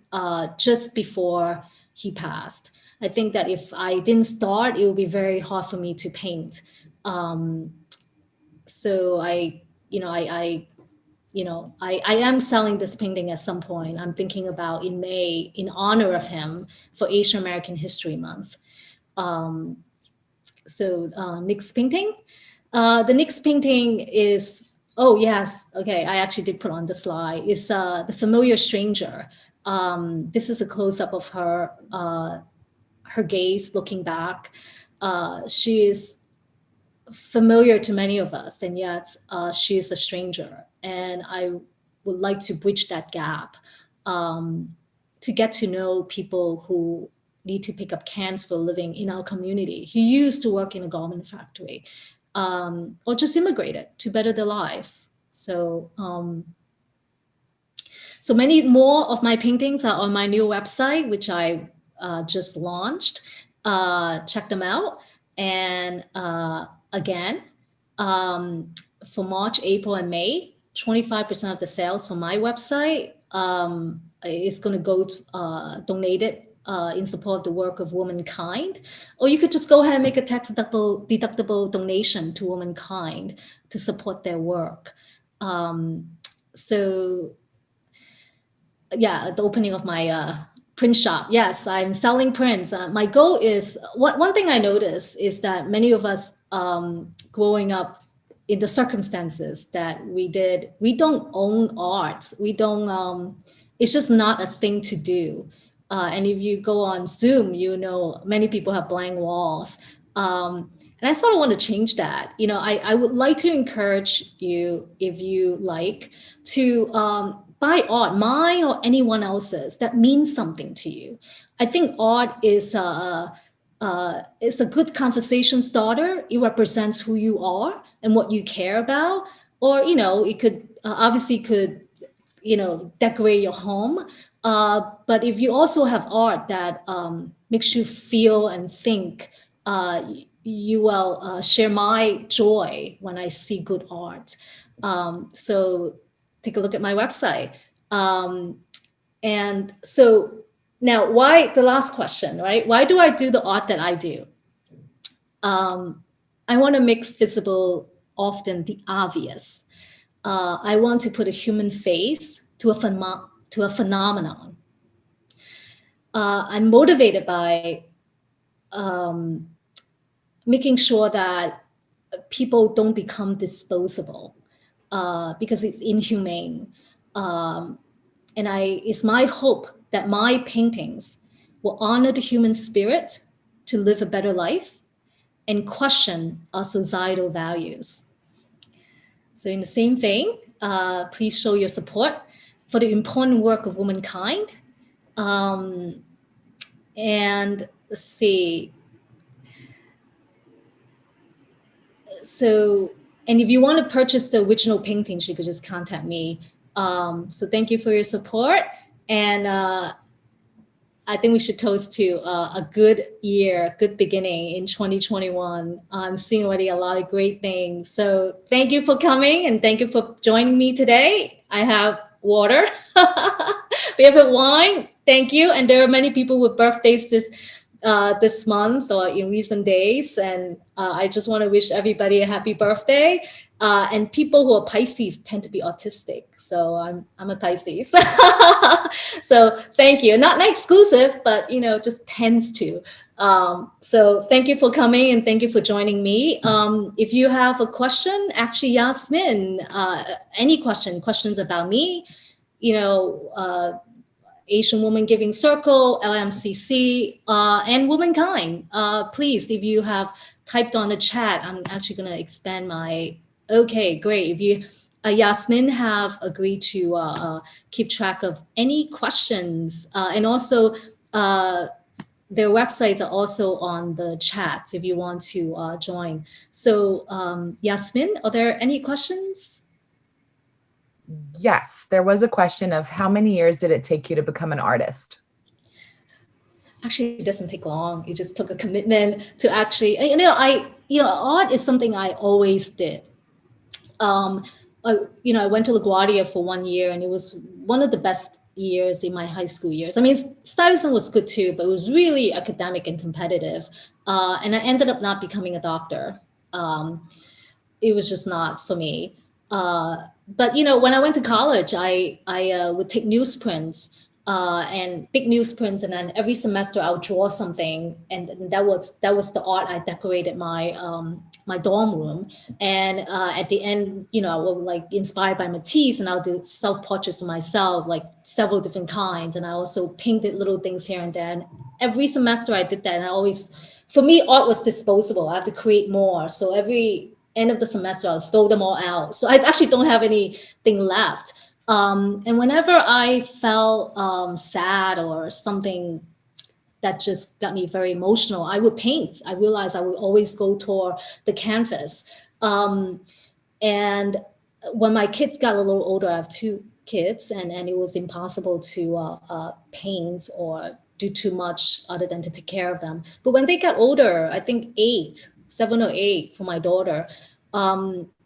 just before he passed. I think that if I didn't start, it would be very hard for me to paint. So I I am selling this painting at some point. I'm thinking about in May in honor of him for Asian American History Month. So Nick's painting. The next painting is, oh yes, okay, I actually did put on the slide. It's The Familiar Stranger. This is a close-up of her gaze looking back. She is familiar to many of us, and yet she is a stranger. And I would like to bridge that gap to get to know people who need to pick up cans for a living in our community, who used to work in a garment factory, or just immigrated to better their lives. So many more of my paintings are on my new website, which I just launched. Check them out. And again, for March, April, and May, 25% of the sales from my website is going to go donated in support of the work of Womankind. Or you could just go ahead and make a tax deductible donation to Womankind to support their work. So yeah, the opening of my print shop. Yes, I'm selling prints. My goal is, one thing I notice is that many of us growing up in the circumstances that we don't own art. We don't, it's just not a thing to do. And if you go on Zoom, many people have blank walls. And I sort of want to change that. I would like to encourage you, if you like, to buy art, mine or anyone else's, that means something to you. I think art is a good conversation starter. It represents who you are and what you care about. Or, it could obviously decorate your home. But if you also have art that makes you feel and think, you will share my joy when I see good art. So take a look at my website. And so now, why, the last question, right? Why do I do the art that I do? I want to make visible often the obvious. I want to put a human face to a phenomenon. I'm motivated by making sure that people don't become disposable because it's inhumane. And it's my hope that my paintings will honor the human spirit to live a better life and question our societal values. So in the same vein, please show your support for the important work of Womankind. And let's see. So, and if you want to purchase the original paintings, you could just contact me. So thank you for your support. And I think we should toast to a good year, good beginning in 2021. I'm seeing already a lot of great things. So thank you for coming and thank you for joining me today. I have water, we have a wine. Thank you. And there are many people with birthdays this month or in recent days. And I just want to wish everybody a happy birthday. And people who are Pisces tend to be autistic. So I'm a Pisces. So thank you. Not exclusive, but just tends to. So thank you for coming and thank you for joining me. If you have a question, actually, Yasmin, any questions about me, Asian Woman Giving Circle, LMCC, and Womankind. Please, if you have typed on the chat, I'm actually going to expand my, okay, great. If you, Yasmin have agreed to keep track of any questions. And also, their websites are also on the chat if you want to join. So Yasmin, are there any questions? Yes, there was a question of how many years did it take you to become an artist? Actually, it doesn't take long. It just took a commitment to actually, art is something I always did. I went to LaGuardia for 1 year and it was one of the best years in my high school years. I mean, Stuyvesant was good too, but it was really academic and competitive. And I ended up not becoming a doctor. It was just not for me. But when I went to college, I would take newsprints and big newsprints, and then every semester I would draw something, and that was the art. I decorated my dorm room, and at the end, I was like inspired by Matisse, and I'll do self portraits of myself, like several different kinds, and I also painted little things here and there. And every semester I did that, and I always, for me, art was disposable. I have to create more, so every end of the semester I'll throw them all out. So I actually don't have anything left. And whenever I felt sad or something that just got me very emotional, I would paint. I realized I would always go toward the canvas. Um, and when my kids got a little older, I have two kids, and it was impossible to paint or do too much other than to take care of them. But when they got older, I think 7 or 8 for my daughter,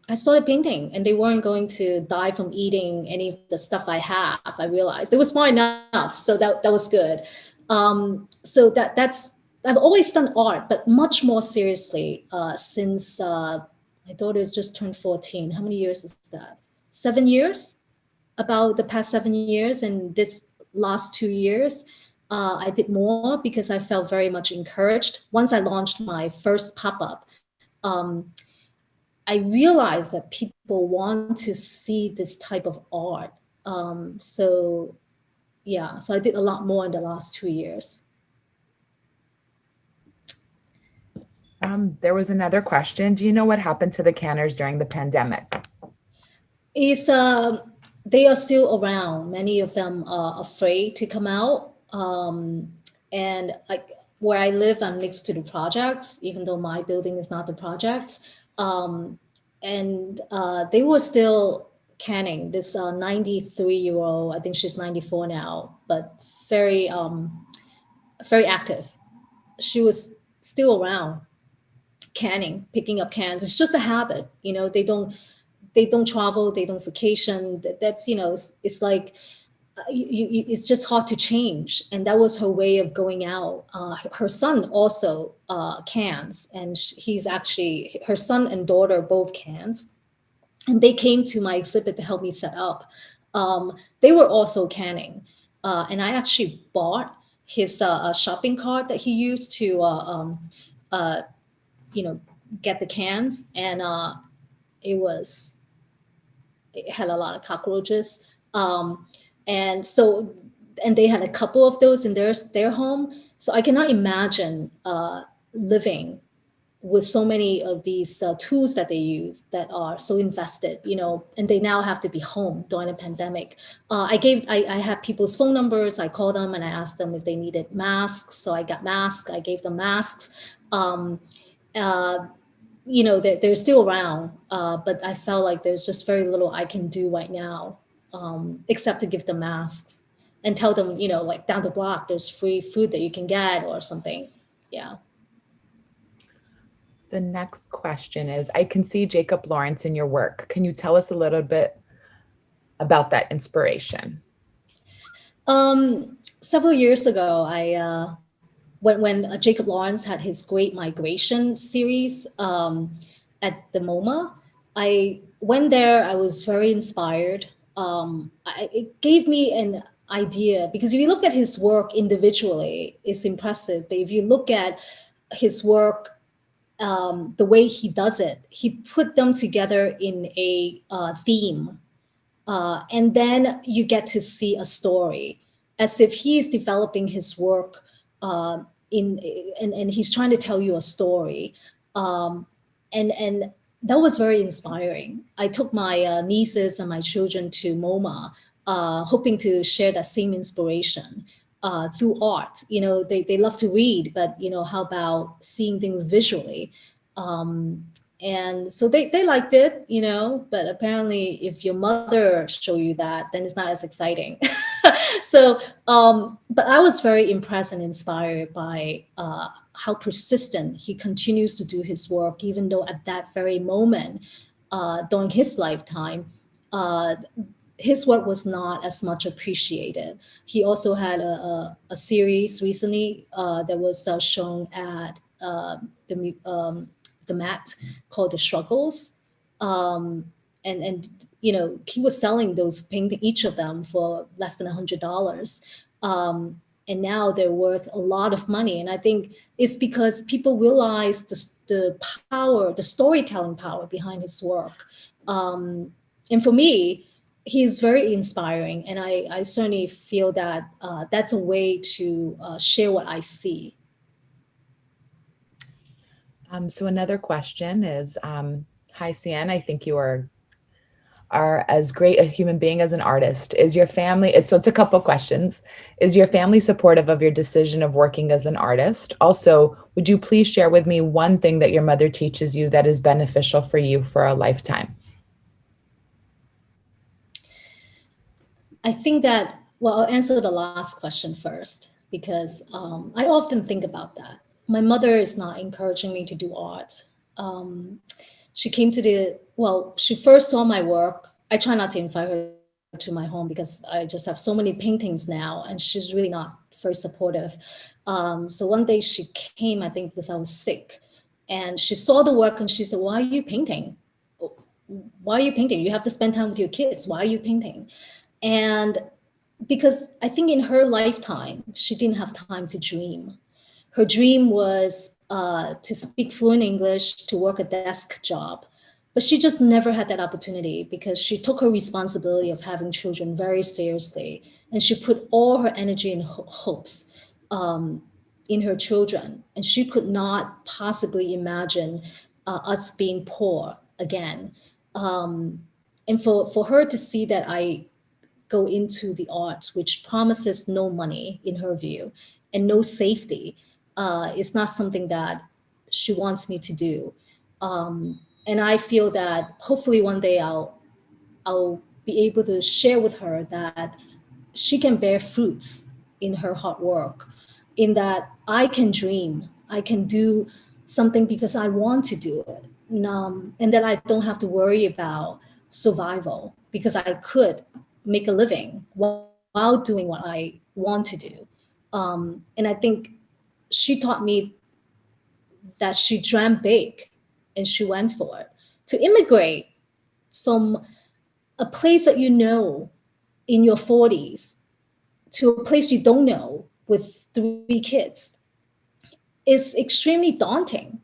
I started painting, and they weren't going to die from eating any of the stuff I have. I realized they were smart enough, so that was good. So that's I've always done art, but much more seriously since my daughter just turned 14. How many years is that? 7 years? About the past 7 years, and this last 2 years, I did more because I felt very much encouraged. Once I launched my first pop-up, I realized that people want to see this type of art. So yeah, so I did a lot more in the last 2 years. There was another question. Do you know what happened to the canners during the pandemic? Is they are still around. Many of them are afraid to come out. And like where I live, I'm next to the projects, even though my building is not the projects. And they were still canning. This 93-year-old, I think she's 94 now, but very very active. She was still around canning, picking up cans. It's just a habit. They don't travel, they don't vacation. That's it's like it's just hard to change, and that was her way of going out. Her son also cans, and he's actually, her son and daughter both cans, and they came to my exhibit to help me set up. They were also canning, and I actually bought his shopping cart that he used to uh, you know get the cans, and it was it had a lot of cockroaches. Um, and so, and they had a couple of those in their home. So I cannot imagine living with so many of these tools that they use that are so invested, and they now have to be home during a pandemic. I had people's phone numbers. I called them and I asked them if they needed masks. So I got masks. I gave them masks. Um, uh, they're still around, but I felt like there's just very little I can do right now, except to give them masks and tell them, like down the block, there's free food that you can get or something. Yeah. The next question is, I can see Jacob Lawrence in your work. Can you tell us a little bit about that inspiration? Several years ago, when Jacob Lawrence had his Great Migration series at the MoMA, I went there. I was very inspired. It gave me an idea, because if you look at his work individually, it's impressive. But if you look at his work, the way he does it, he put them together in a theme, and then you get to see a story, as if he is developing his work in and he's trying to tell you a story, and that was very inspiring. I took my nieces and my children to MoMA, hoping to share that same inspiration through art. They love to read, but how about seeing things visually? And so they liked it, but apparently if your mother show you that, then it's not as exciting. So, but I was very impressed and inspired by how persistent he continues to do his work, even though at that very moment, during his lifetime, uh, his work was not as much appreciated. He also had a series recently that was shown at the Met, called The Struggles. and he was selling those painting, each of them, for less than $100. And now they're worth a lot of money. And I think it's because people realize the power, the storytelling power behind his work. And for me, he's very inspiring, and I certainly feel that that's a way to share what I see. So another question is, hi, Sian, I think you are as great a human being as an artist. Is your family, it's a couple questions. Is your family supportive of your decision of working as an artist? Also, would you please share with me one thing that your mother teaches you that is beneficial for you for a lifetime? I think that, well, I'll answer the last question first, because I often think about that. My mother is not encouraging me to do art. She came to she first saw my work. I try not to invite her to my home because I just have so many paintings now, and she's really not very supportive. So one day she came, I think because I was sick, and she saw the work and she said, "Why are you painting? Why are you painting? You have to spend time with your kids. Why are you painting?" And because I think in her lifetime, she didn't have time to dream. Her dream was to speak fluent English, to work a desk job. But she just never had that opportunity because she took her responsibility of having children very seriously. And she put all her energy and hopes in her children. And she could not possibly imagine us being poor again. And for her to see that I go into the arts, which promises no money in her view and no safety, is not something that she wants me to do. And I feel that hopefully one day I'll be able to share with her that she can bear fruits in her hard work, in that I can dream, I can do something because I want to do it, and that I don't have to worry about survival because I could make a living while doing what I want to do. And I think she taught me that she dreamt big and she went for it. To immigrate from a place that you know in your 40s to a place you don't know with 3 kids is extremely daunting.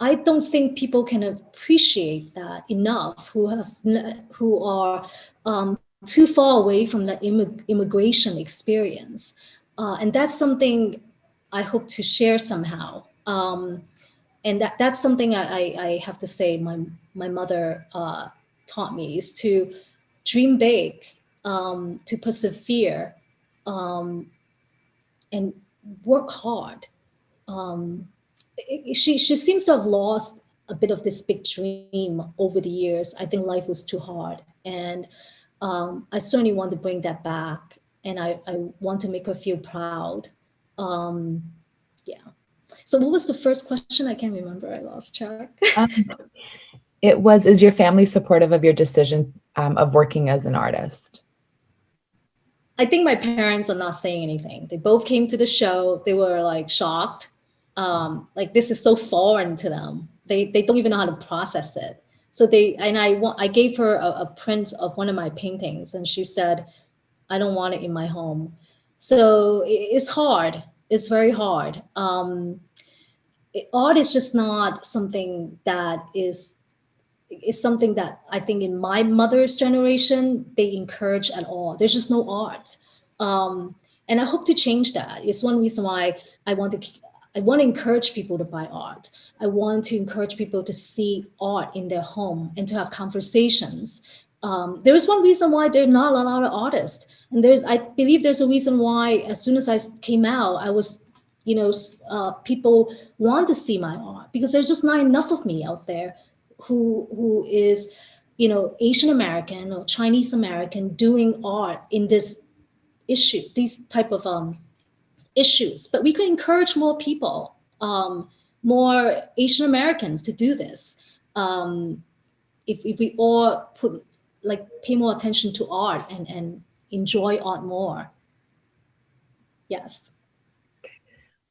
I don't think people can appreciate that enough who are too far away from the immigration experience, and that's something I hope to share somehow. And that's something I have to say my mother taught me, is to dream big, to persevere, and work hard. She seems to have lost a bit of this big dream over the years. I think life was too hard, and I certainly want to bring that back, and I want to make her feel proud. Yeah. So what was the first question? I can't remember. I lost track. It was, is your family supportive of your decision of working as an artist? I think my parents are not saying anything. They both came to the show. They were like shocked. Like this is so foreign to them. They don't even know how to process it. So I gave her a print of one of my paintings, and she said, "I don't want it in my home." So it's hard. It's very hard. Art is just not something that is something that I think in my mother's generation, they encourage at all. There's just no art. And I hope to change that. It's one reason why I want to encourage people to buy art. I want to encourage people to see art in their home and to have conversations. There is one reason why there are not a lot of artists. And I believe there's a reason why as soon as I came out, I was, people want to see my art because there's just not enough of me out there who is, Asian American or Chinese American doing art in these type of issues. But we could encourage more people, more Asian Americans to do this. If we all pay more attention to art and enjoy art more. Yes.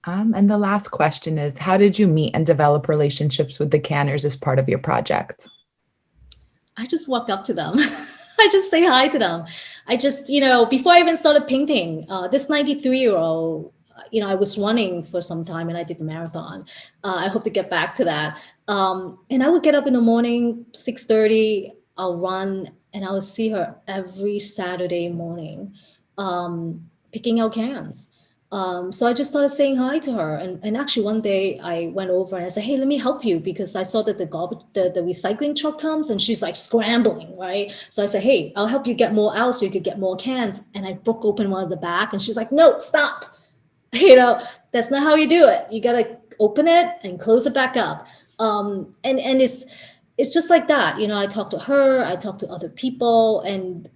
And the last question is, how did you meet and develop relationships with the Canners as part of your project? I just walk up to them. I just say hi to them. I just, before I even started painting, this 93-year-old, I was running for some time and I did the marathon. I hope to get back to that. And I would get up in the morning, 6:30, I'll run and I would see her every Saturday morning, picking out cans. So I just started saying hi to her. And actually one day I went over and I said, hey, let me help you, because I saw that the recycling truck comes and she's like scrambling, right? So I said, hey, I'll help you get more out so you could get more cans. And I broke open one of the back and she's like, no, stop. That's not how you do it. You got to open it and close it back up. And it's just like that. I talk to her, I talk to other people, and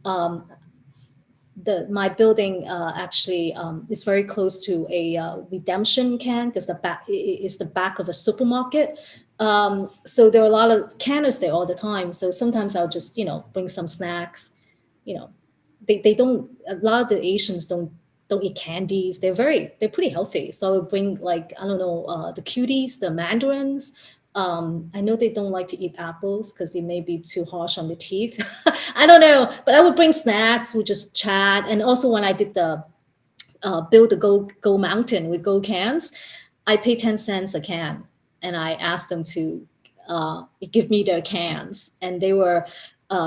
my building actually is very close to a redemption can, because the back is the back of a supermarket. So there are a lot of canners there all the time. So sometimes I'll just bring some snacks. You know, they don't. A lot of the Asians don't eat candies. They're pretty healthy. So I would bring, like, I don't know, the cuties, the mandarins. I know they don't like to eat apples because it may be too harsh on the teeth. I don't know, but I would bring snacks. We just chat. And also when I did the build the go mountain with go cans, I pay 10 cents a can, and I asked them to give me their cans, and they were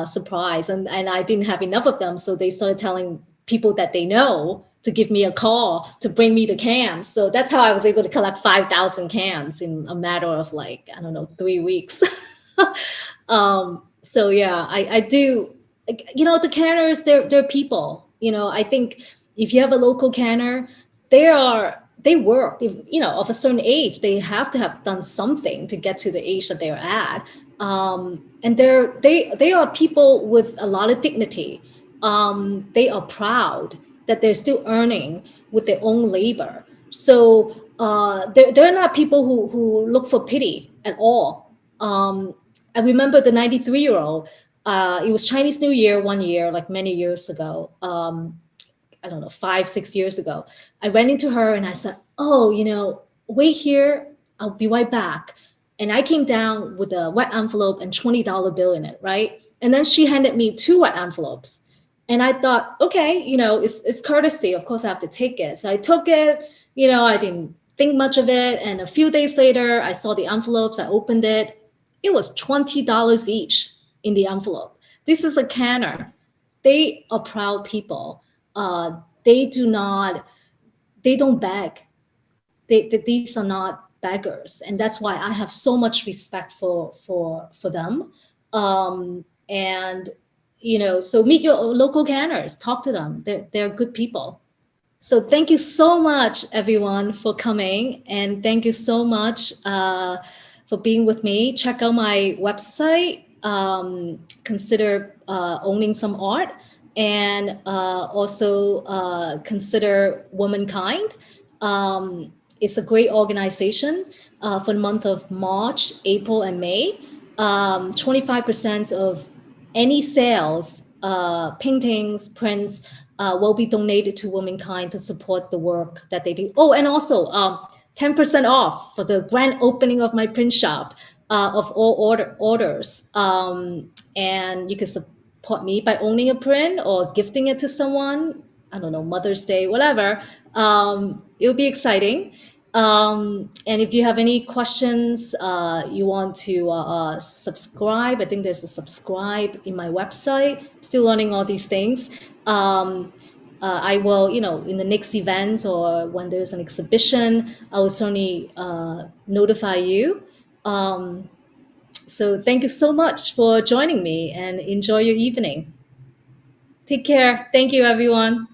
surprised. And I didn't have enough of them, so they started telling people that they know to give me a call to bring me the cans. So that's how I was able to collect 5,000 cans in a matter of, like, I don't know, 3 weeks. So yeah, I do. The canners, they're people. I think if you have a local canner, they work. If, of a certain age, they have to have done something to get to the age that they're at. And they are people with a lot of dignity. They are proud that they're still earning with their own labor. So they're not people who look for pity at all. I remember the 93-year-old. It was Chinese New Year one year, like many years ago. I don't know, 5, 6 years ago. I ran into her and I said, oh, wait here. I'll be right back. And I came down with a wet envelope and $20 bill in it, right? And then she handed me 2 wet envelopes. And I thought, okay, it's courtesy. Of course, I have to take it. So I took it. I didn't think much of it. And a few days later, I saw the envelopes. I opened it. It was $20 each in the envelope. This is a canner. They are proud people. They don't beg. These are not beggars, and that's why I have so much respect for them. And so meet your local canners, talk to them. They're good people. So thank you so much, everyone, for coming, and thank you so much for being with me. Check out my website. Consider owning some art, and also consider Womankind. It's a great organization for the month of March, April, and May. 25% of any sales, paintings, prints, will be donated to Womankind to support the work that they do. Oh, and also 10% off for the grand opening of my print shop of all orders. And you can support me by owning a print or gifting it to someone. I don't know, Mother's Day, whatever. It'll be exciting. And if you have any questions, you want to subscribe, I think there's a subscribe in my website. Still learning all these things. I will, in the next event or when there's an exhibition, I will certainly notify you. So thank you so much for joining me, and enjoy your evening. Take care. Thank you, everyone.